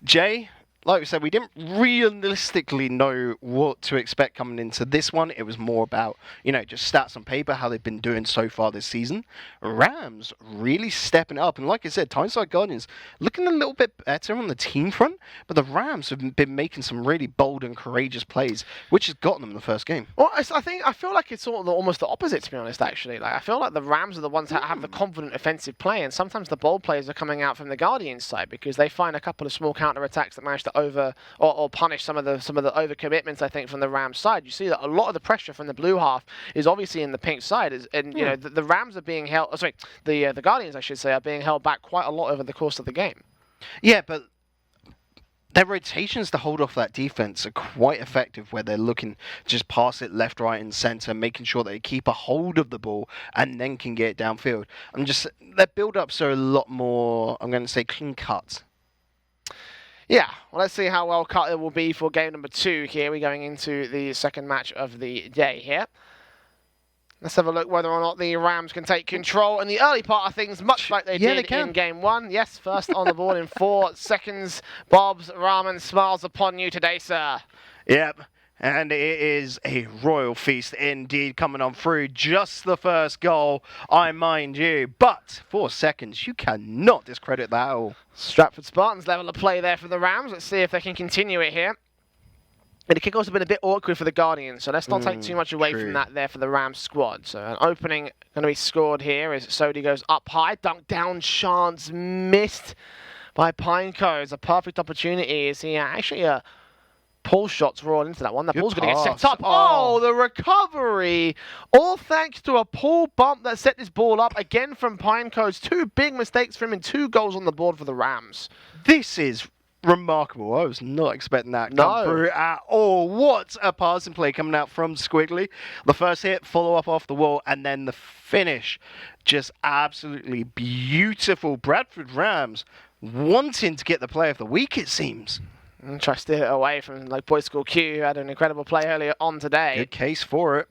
S2: Jay, like we said, we didn't realistically know what to expect coming into this one. It was more about, just stats on paper, how they've been doing so far this season. Rams really stepping up. And like I said, Tyneside Guardians looking a little bit better on the team front. But the Rams have been making some really bold and courageous plays, which has gotten them the first game.
S1: Well, I feel like it's sort of almost the opposite, to be honest, actually. Like, I feel like the Rams are the ones that have the confident offensive play, and sometimes the bold plays are coming out from the Guardians side because they find a couple of small counter-attacks that manage to over or punish some of the overcommitments, I think, from the Rams side. You see that a lot of the pressure from the blue half is obviously in the pink side, the Rams are being held. The Guardians, I should say, are being held back quite a lot over the course of the game.
S2: Yeah, but their rotations to hold off that defense are quite effective, where they're looking to just pass it left, right, and center, making sure they keep a hold of the ball and then can get it downfield. Their build-ups are a lot more, I'm going to say, clean cut.
S1: Yeah, well, let's see how well cut it will be for game number 2 here. We're going into the second match of the day here. Let's have a look whether or not the Rams can take control in the early part of things, much like they did in game 1. Yes, first on the board in 4 seconds. Bob's Ramen smiles upon you today, sir.
S2: Yep. And it is a royal feast indeed coming on through. Just the first goal, I mind you. But 4 seconds, you cannot discredit that at all.
S1: Stratford Spartans level of play there for the Rams. Let's see if they can continue it here. And the kickoffs have been a bit awkward for the Guardians, so let's not take too much away from that there for the Rams squad. So an opening going to be scored here as Sodi goes up high. Dunk down chance missed by Pinecoats. A perfect opportunity as he actually... pull shots roll into that one. That ball's going to get set up. Oh, the recovery. All thanks to a pull bump that set this ball up again from Pinecoats. 2 big mistakes for him and 2 goals on the board for the Rams.
S2: This is remarkable. I was not expecting that to come through at all. What a passing play coming out from Squiggly. The first hit, follow up off the wall, and then the finish. Just absolutely beautiful. Bradford Rams wanting to get the play of the week, it seems.
S1: And try to steer it away from Boys School Q, who had an incredible play earlier on today.
S2: Good case for it.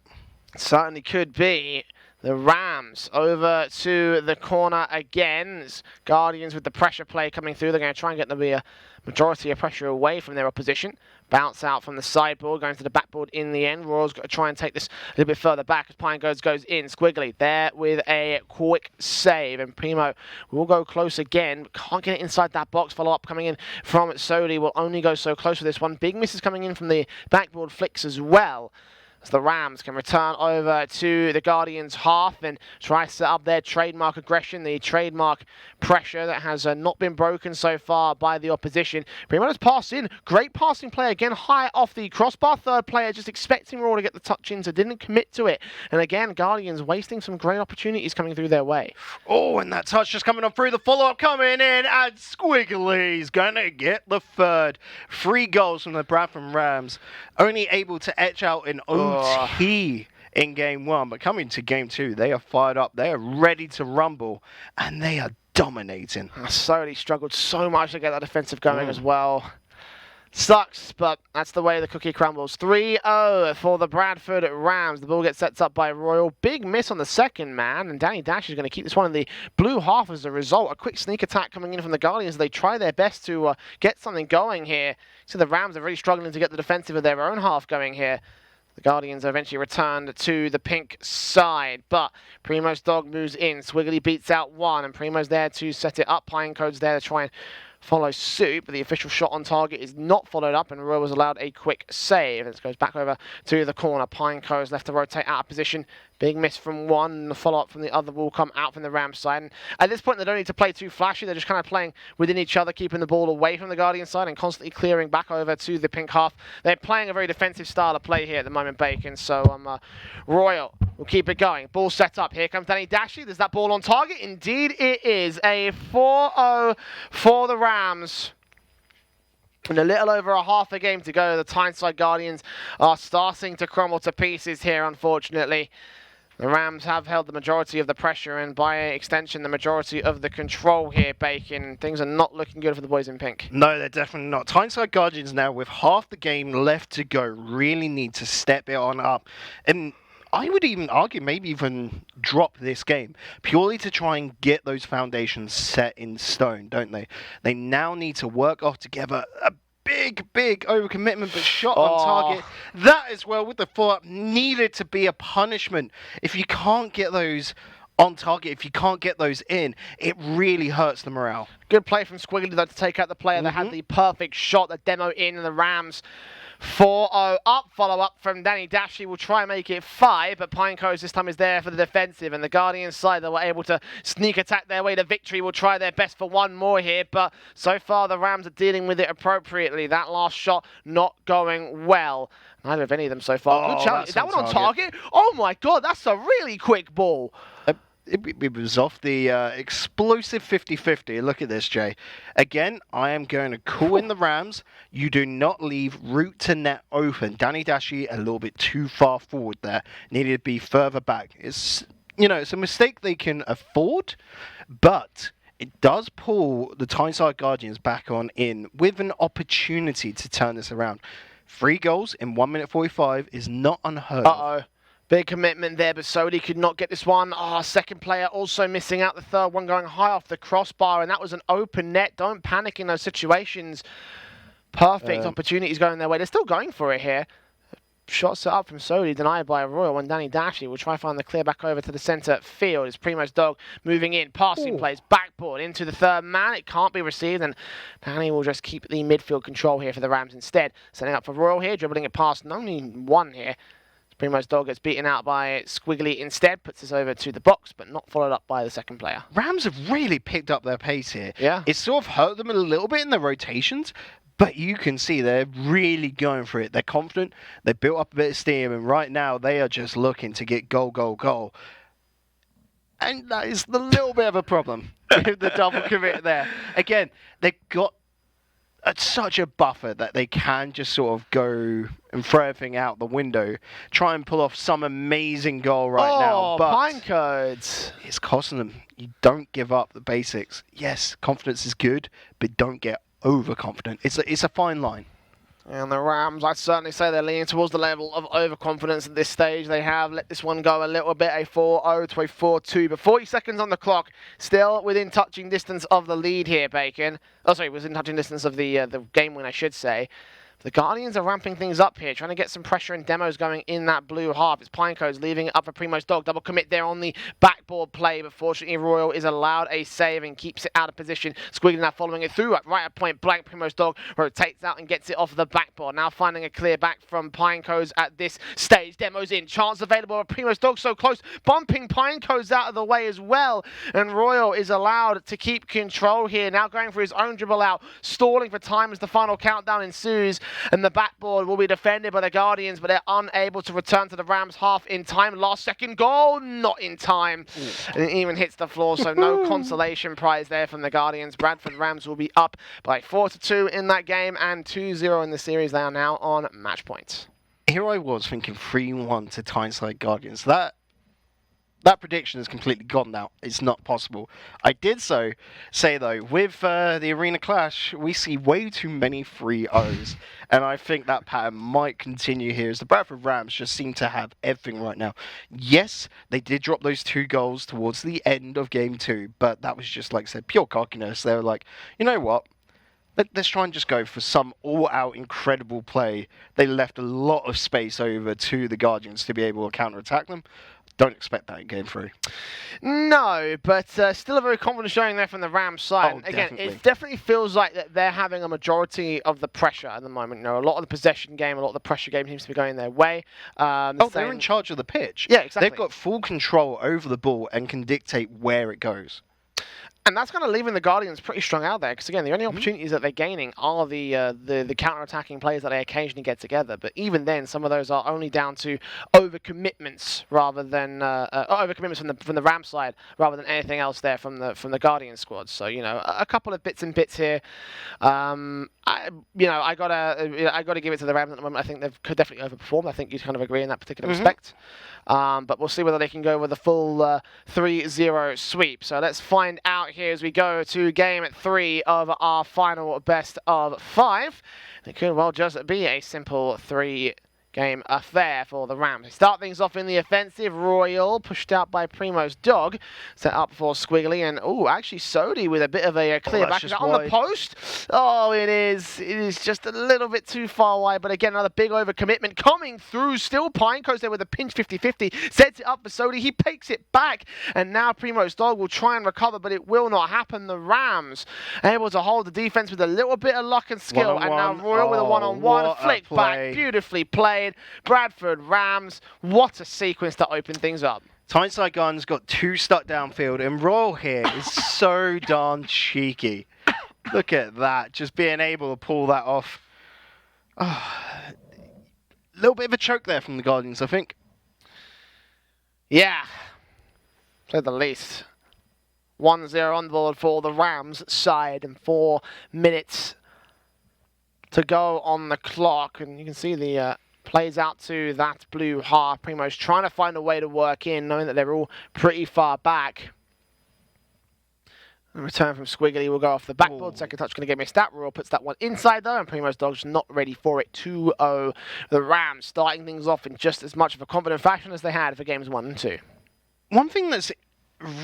S1: Certainly could be. The Rams over to the corner again. Guardians with the pressure play coming through. They're going to try and get the majority of pressure away from their opposition. Bounce out from the sideboard, going to the backboard in the end. Royals got to try and take this a little bit further back as Pine goes in. Squiggly there with a quick save. And Primo will go close again. Can't get it inside that box. Follow up coming in from Sodi. Will only go so close with this one. Big misses coming in from the backboard flicks as well. As the Rams can return over to the Guardians' half and try to set up their trademark aggression, the trademark pressure that has not been broken so far by the opposition. Primo's pass in. Great passing play again, high off the crossbar. Third player just expecting Raw to get the touch in, so didn't commit to it. And again, Guardians wasting some great opportunities coming through their way.
S2: Oh, and that touch just coming on through. The follow-up coming in, and Squiggly's going to get the third. 3 goals from the Bradford Rams. Only able to etch out in OT in game 1, but coming to game 2, they are fired up. They are ready to rumble, and they are dominating.
S1: Sodi struggled so much to get that defensive going as well. Sucks, but that's the way the cookie crumbles. 3-0 for the Bradford Rams. The ball gets set up by Royal. Big miss on the second man, and Danny Dash is going to keep this one in the blue half as a result. A quick sneak attack coming in from the Guardians. They try their best to get something going here. So the Rams are really struggling to get the defensive of their own half going here. The Guardians eventually returned to the pink side, but Primo's Dog moves in. Squiggly beats out one, and Primo's there to set it up. Pinecoat's there to try and follow suit, but the official shot on target is not followed up, and Roy was allowed a quick save. It goes back over to the corner. Pinecoat's left to rotate out of position. Big miss from one, the follow-up from the other will come out from the Rams side. And at this point, they don't need to play too flashy. They're just kind of playing within each other, keeping the ball away from the Guardian side and constantly clearing back over to the pink half. They're playing a very defensive style of play here at the moment, Bacon. So Royal will keep it going. Ball set up. Here comes Danny Dashy. There's that ball on target. Indeed, it is a 4-0 for the Rams. And a little over a half a game to go. The Tyneside Guardians are starting to crumble to pieces here, unfortunately. The Rams have held the majority of the pressure and by extension the majority of the control here, Bacon. Things are not looking good for the boys in pink.
S2: No, they're definitely not. Tyneside Guardians now with half the game left to go really need to step it on up. And I would even argue maybe even drop this game purely to try and get those foundations set in stone, don't they? They now need to work off together a big overcommitment, but shot on target. That as well with the follow-up needed to be a punishment. If you can't get those on target, if you can't get those in, it really hurts the morale.
S1: Good play from Squiggly though to take out the player that had the perfect shot, the demo in, and the Rams 4-0 up. Follow-up from Danny Dashy will try and make it 5, but Pinecoast this time is there for the defensive, and the Guardians side that were able to sneak attack their way to victory will try their best for one more here, but so far the Rams are dealing with it appropriately. That last shot not going well. Neither of any of them so far. Good challenge. Is that one on target? Oh my god, that's a really quick ball.
S2: It was off the explosive 50-50. Look at this, Jay. Again, I am going to call in the Rams. You do not leave route to net open. Danny Dashy a little bit too far forward there. Needed to be further back. It's a mistake they can afford, but it does pull the Tyneside Guardians back on in with an opportunity to turn this around. 3 goals in 1 minute 45 is not unheard of.
S1: Big commitment there, but Sodi could not get this one. Second player also missing out. The third one going high off the crossbar, and that was an open net. Don't panic in those situations. Perfect opportunities going their way. They're still going for it here. Shot set up from Sodi, denied by Royal, and Danny Dashy will try to find the clear back over to the centre field. It's Primo's Dog moving in, passing plays, backboard into the third man. It can't be received, and Danny will just keep the midfield control here for the Rams instead. Setting up for Royal here, dribbling it past only one here. Primo's Dog gets beaten out by Squiggly instead, puts this over to the box, but not followed up by the second player.
S2: Rams have really picked up their pace here.
S1: Yeah.
S2: It sort of hurt them a little bit in their rotations, but you can see they're really going for it. They're confident, they built up a bit of steam, and right now they are just looking to get goal. And that is the little bit of a problem with the double commit there. Again, they've got such a buffer that they can just sort of go and throw everything out the window, try and pull off some amazing goal now. But
S1: Pinecodes.
S2: It's costing them. You don't give up the basics. Yes, confidence is good, but don't get overconfident. It's a fine line.
S1: And the Rams, I'd certainly say they're leaning towards the level of overconfidence at this stage. They have let this one go a little bit, a 4-0 to a 4-2. But 40 seconds on the clock, still within touching distance of the lead here, Bacon. Oh, sorry, within touching distance of the game win, I should say. The Guardians are ramping things up here, trying to get some pressure and demos going in that blue half. It's Pinecodes leaving it up for Primo's Dog. Double commit there on the backboard play, but fortunately Royal is allowed a save and keeps it out of position. Squiggly now following it through right at point blank. Primo's Dog rotates out and gets it off the backboard. Now finding a clear back from Pinecodes at this stage. Demos in. Chance available, but Primo's Dog so close, bumping Pinecodes out of the way as well. And Royal is allowed to keep control here. Now going for his own dribble out, stalling for time as the final countdown ensues. And the backboard will be defended by the Guardians, but they're unable to return to the Rams half in time. Last second goal, not in time. And it even hits the floor, so no consolation prize there from the Guardians. Bradford Rams will be up by 4-2 in that game and 2-0 in the series. They are now on match point.
S2: Here I was thinking 3-1 to Tyneside Guardians. That prediction is completely gone now. It's not possible. I did say though, with the Arena Clash, we see way too many 3-0s. And I think that pattern might continue here as the Bradford Rams just seem to have everything right now. Yes, they did drop those 2 goals towards the end of Game 2, but that was just, like I said, pure cockiness. They were like, you know what? Let's try and just go for some all-out incredible play. They left a lot of space over to the Guardians to be able to counter-attack them. Don't expect that in game 3.
S1: No, but still a very confident showing there from the Rams side.
S2: Oh,
S1: Again,
S2: definitely.
S1: it definitely feels like that they're having a majority of the pressure at the moment. You know, a lot of the possession game, a lot of the pressure game seems to be going their way.
S2: They're in charge of the pitch.
S1: Yeah, exactly.
S2: They've got full control over the ball and can dictate where it goes.
S1: And that's kind of leaving the Guardians pretty strong out there, because again, the only opportunities that they're gaining are the counter-attacking players that they occasionally get together. But even then, some of those are only down to overcommitments rather than overcommitments from the Ram side, rather than anything else there from the Guardian squad. So you know, a couple of bits and bits here. I gotta give it to the Rams at the moment. I think they've definitely overperformed. I think you'd kind of agree in that particular respect. But we'll see whether they can go with a full 3-0 sweep. So let's find out here as we go to game 3 of our final best of 5. It could well just be a simple 3-game affair for the Rams. They start things off in the offensive. Royal pushed out by Primo's dog. Set up for Squiggly. And, actually Sodi with a bit of a clear back. Is that on the post? Oh, it is. It is just a little bit too far wide. But again, another big overcommitment coming through. Still Pinecoast there with a pinch 50-50. Sets it up for Sodi. He takes it back. And now Primo's dog will try and recover, but it will not happen. The Rams able to hold the defense with a little bit of luck and skill. And now Royal with a one-on-one. Flick back. Beautifully played. Bradford Rams. What a sequence to open things up.
S2: Tyneside Guns got 2 stuck downfield, and Royal here is so darn cheeky. Look at that, just being able to pull that off. A little bit of a choke there from the Guardians, I think.
S1: Yeah, to say the least. 1-0 on the board for the Rams side, and 4 minutes to go on the clock. And you can see the plays out to that blue half. Primo's trying to find a way to work in, knowing that they're all pretty far back. A return from Squiggly will go off the backboard. Second touch going to get missed out. Royal puts that one inside though, and Primo's dog's not ready for it. 2-0. The Rams starting things off in just as much of a confident fashion as they had for games 1 and 2.
S2: One thing that's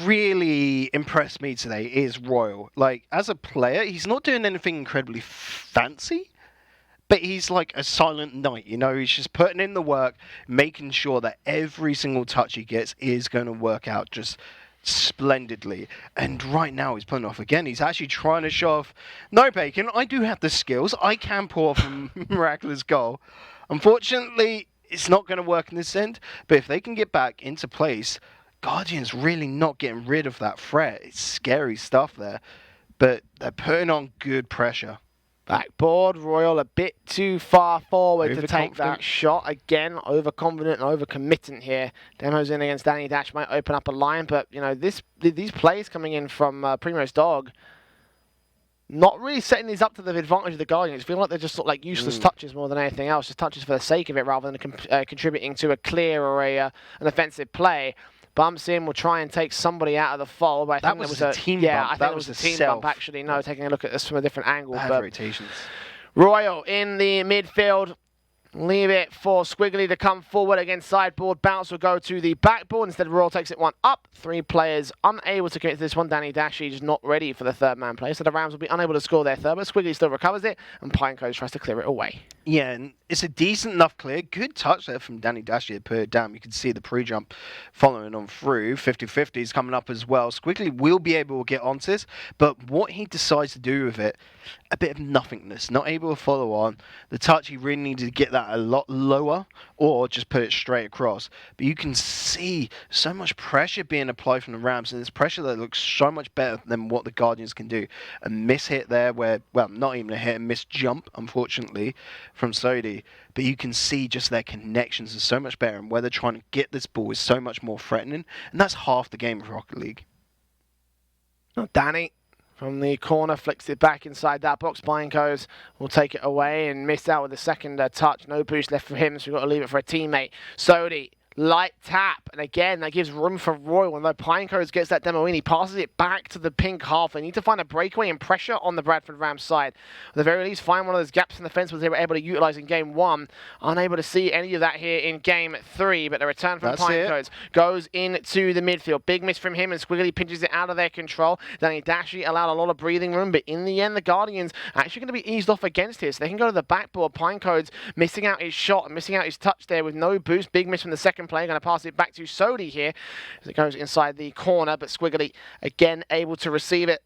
S2: really impressed me today is Royal. Like, as a player, he's not doing anything incredibly fancy, but he's like a silent knight, you know. He's just putting in the work, making sure that every single touch he gets is going to work out just splendidly. And right now he's pulling off again. He's actually trying to show off, no, Bacon, I do have the skills. I can pull off a miraculous goal. Unfortunately, it's not going to work in this end, but if they can get back into place, Guardians really not getting rid of that threat. It's scary stuff there, but they're putting on good pressure.
S1: Backboard, Royal a bit too far forward to take that shot. Again, overconfident and overcommittant here. Demo's in against Danny Dash, might open up a line, but you know, these plays coming in from Primo's dog, not really setting these up to the advantage of the Guardians. Feel like they're just sort of like useless touches more than anything else, just touches for the sake of it rather than contributing to a clear or an offensive play. Bumps in, will try and take somebody out of the fold. But I think
S2: that was a team bump.
S1: I think it was a team bump, actually. No, taking a look at this from a different angle.
S2: Bad rotations.
S1: Royal in the midfield. Leave it for Squiggly to come forward against sideboard. Bounce will go to the backboard. Instead, Royal takes it one up. 3 players unable to commit to this one. Danny Dashi just not ready for the third man play. So the Rams will be unable to score their third, but Squiggly still recovers it, and Pinecoast tries to clear it away.
S2: Yeah, and it's a decent enough clear. Good touch there from Danny Dashi to put it down. You can see the pre-jump following on through. 50-50 is coming up as well. Squiggly will be able to get onto this, but what he decides to do with it, a bit of nothingness, not able to follow on. The touch, he really needed to get that a lot lower or just put it straight across. But you can see so much pressure being applied from the Rams, and it's pressure that looks so much better than what the Guardians can do. A miss hit there where, well, not even a hit, a missed jump, unfortunately, from Sodi. But you can see just their connections are so much better, and where they're trying to get this ball is so much more threatening. And that's half the game of Rocket League.
S1: Danny from the corner flicks it back inside that box. Pinecoast will take it away and miss out with the second touch. No boost left for him, so we've got to leave it for a teammate. Sodi, light tap, and again that gives room for Royal. And though Pinecoast gets that demo in, he passes it back to the pink half. They need to find a breakaway and pressure on the Bradford Rams side. At the very least, find one of those gaps in the fence which they were able to utilise in game 1. Unable to see any of that here in game 3, but the return from Pinecoast goes into the midfield. Big miss from him, and Squiggly pinches it out of their control. Danny Dashi allowed a lot of breathing room, but in the end, the Guardians are actually going to be eased off against here, so they can go to the backboard. Pinecoast missing out his shot and missing out his touch there with no boost. Big miss from the second action play. Going to pass it back to Sodi here as it goes inside the corner, but Squiggly again able to receive it.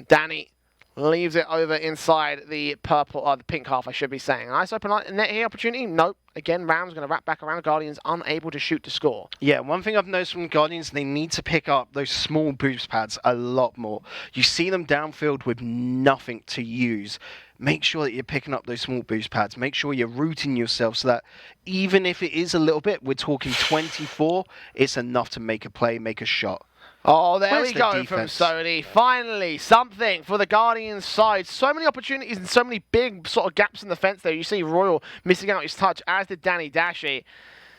S1: Danny leaves it over inside the purple, or the pink half, I should be saying. Nice open net here opportunity. Nope. Again, Rams going to wrap back around. Guardians unable to shoot to score.
S2: Yeah, one thing I've noticed from Guardians, they need to pick up those small boost pads a lot more. You see them downfield with nothing to use. Make sure that you're picking up those small boost pads. Make sure you're rooting yourself so that even if it is a little bit, we're talking 24, it's enough to make a play, make a shot.
S1: Oh, there
S2: Where's
S1: we
S2: the
S1: go
S2: defense?
S1: from Sony. Finally, something for the Guardians side. So many opportunities and so many big sort of gaps in the fence there. You see Royal missing out his touch, as did Danny Dashi.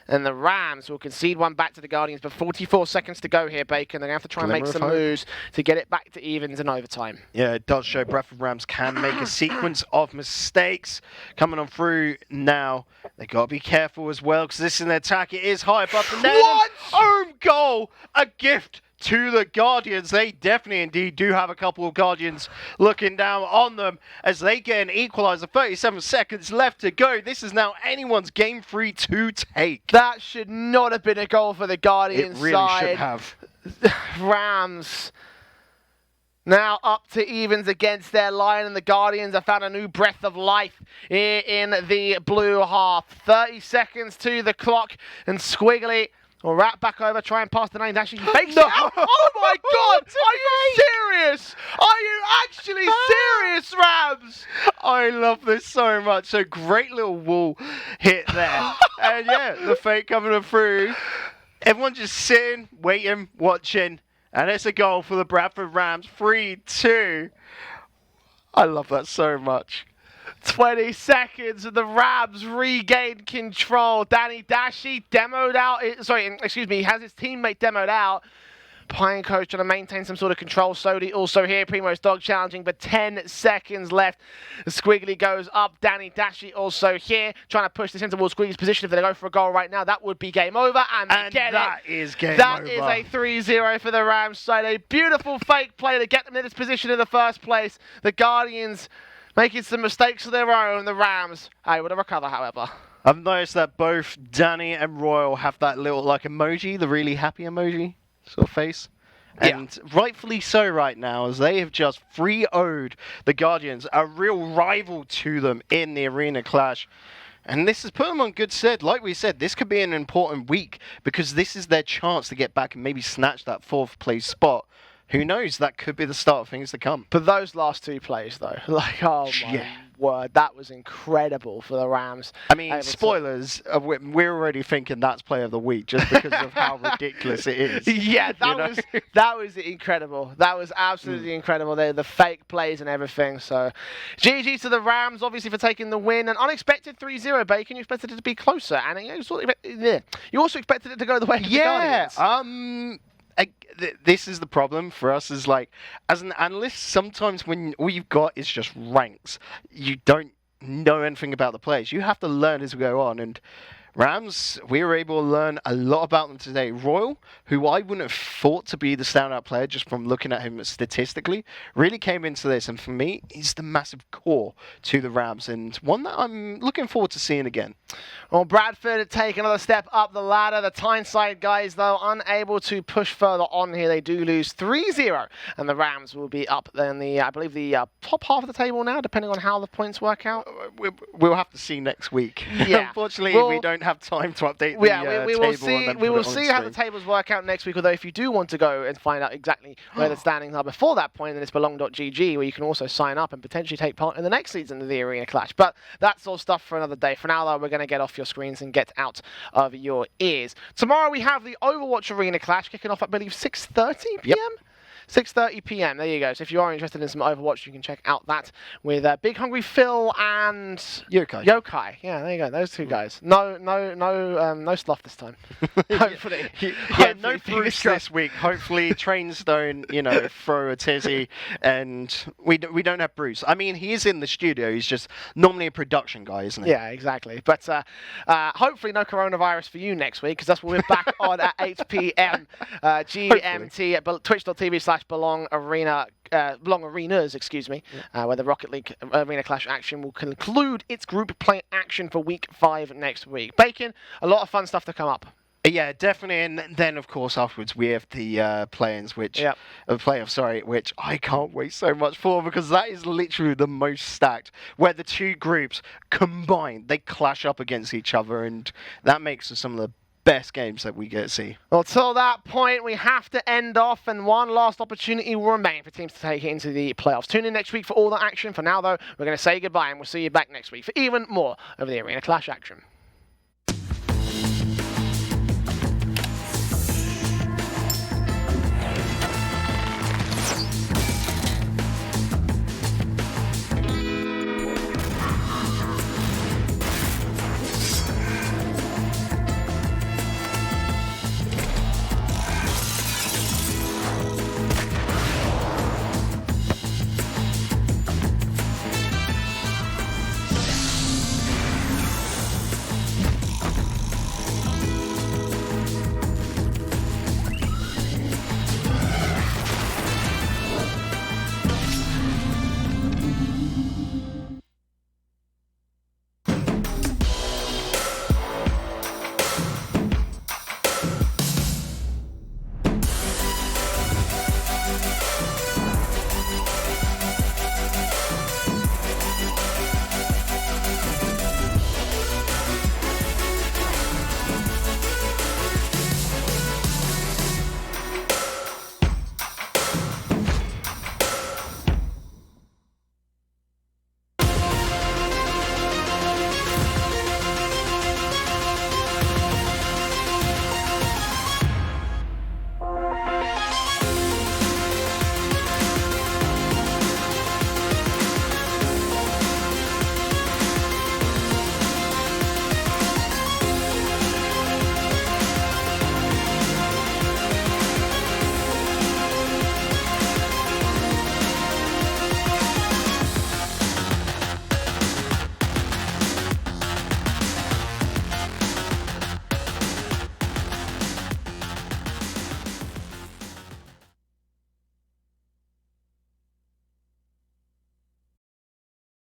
S1: And the Rams will concede one back to the Guardians, but 44 seconds to go here, Bacon. They're going to have to try and make some moves to get it back to evens in overtime.
S2: Yeah, it does show Breath of Rams can make a sequence of mistakes. Coming on through now. They got to be careful as well, because this is an attack. It is high above the net.
S1: What?
S2: Own goal! A gift to the Guardians. They definitely indeed do have a couple of Guardians looking down on them as they get an equalizer. 37 seconds left to go. This is now anyone's game free to take.
S1: That should not have been a goal for the Guardians
S2: It really
S1: side.
S2: should have.
S1: Rams now up to evens against their line, and the Guardians have found a new breath of life here in the blue half. 30 seconds to the clock, and Squiggly will wrap back over, try and pass the nine. Actually, he fakes it out. Oh my God! Are you serious? Are you actually serious, Rams?
S2: I love this so much. So great little wall hit there. And yeah, the fake coming through. Everyone just sitting, waiting, watching. And it's a goal for the Bradford Rams. 3-2. I love that so much.
S1: 20 seconds and the Rams regain control. Danny Dashi demoed out. He has his teammate demoed out. Pine Coach trying to maintain some sort of control. Sodi also here. Primo's dog challenging, but 10 seconds left. Squiggly goes up. Danny Dashi also here, trying to push this in towards Squiggly's position. If they go for a goal right now, that would be game over. And they get
S2: that
S1: it.
S2: is game
S1: That
S2: over.
S1: is a 3-0 for the Rams side. A beautiful fake play to get them in this position in the first place. The Guardians making some mistakes of their own. The Rams able to recover, however.
S2: I've noticed that both Danny and Royal have that little like emoji, the really happy emoji sort of face. And rightfully so right now, as they have just 3-0'd the Guardians, a real rival to them in the arena clash. And this has put them on good stead. Like we said, this could be an important week because this is their chance to get back and maybe snatch that 4th place spot. Who knows? That could be the start of things to come.
S1: But those last two plays, though, like, oh my word, that was incredible for the Rams.
S2: I mean, spoilers, we're already thinking that's play of the week just because of how ridiculous it is.
S1: Yeah, that was incredible. That was absolutely incredible. The fake plays and everything. So, GG to the Rams, obviously, for taking the win. An unexpected 3-0, Bacon. You expected it to be closer. And you also expected it to go the way of the Guardians.
S2: This is the problem for us is like, as an analyst, sometimes when all you've got is just ranks, you don't know anything about the players. You have to learn as we go on. And Rams, we were able to learn a lot about them today. Royal, who I wouldn't have thought to be the standout player just from looking at him statistically, really came into this. And for me, he's the massive core to the Rams and one that I'm looking forward to seeing again.
S1: Well, Bradford take another step up the ladder. The Tyneside guys, though, unable to push further on here. They do lose 3-0. And the Rams will be up in the, I believe, the top half of the table now, depending on how the points work out.
S2: We'll have to see next week.
S1: Yeah.
S2: Unfortunately, we don't have time to update the table.
S1: We will see how the tables work out next week. Although if you do want to go and find out exactly where the standings are before that point, then it's belong.gg, where you can also sign up and potentially take part in the next season of the Arena Clash. But that's all stuff for another day. For now, though, we're going to get off your screens and get out of your ears. Tomorrow we have the Overwatch Arena Clash kicking off, I believe, 6:30 p.m.
S2: Yep.
S1: 6:30 p.m. There you go. So if you are interested in some Overwatch, you can check out that with Big Hungry Phil and Yokai. Yeah, there you go. Those two guys. No sloth this time. Hopefully.
S2: No Bruce this week. Hopefully, Trains don't, throw a tizzy, and we don't have Bruce. I mean, he is in the studio. He's just normally a production guy, isn't he?
S1: Yeah, exactly. But hopefully, no coronavirus for you next week, because that's what we're back on at 8 p.m. GMT at twitch.tv/. Belong Arenas, excuse me, where the Rocket League Arena Clash action will conclude its group play action for Week 5 next week. Bacon, a lot of fun stuff to come up.
S2: Yeah, definitely, and then of course afterwards we have the play-ins, playoffs, which I can't wait so much for, because that is literally the most stacked, where the two groups combined, they clash up against each other, and that makes for some of the best games that we get to see.
S1: Well, till that point, we have to end off, and one last opportunity will remain for teams to take it into the playoffs. Tune in next week for all that action. For now, though, we're going to say goodbye, and we'll see you back next week for even more of the Arena Clash action.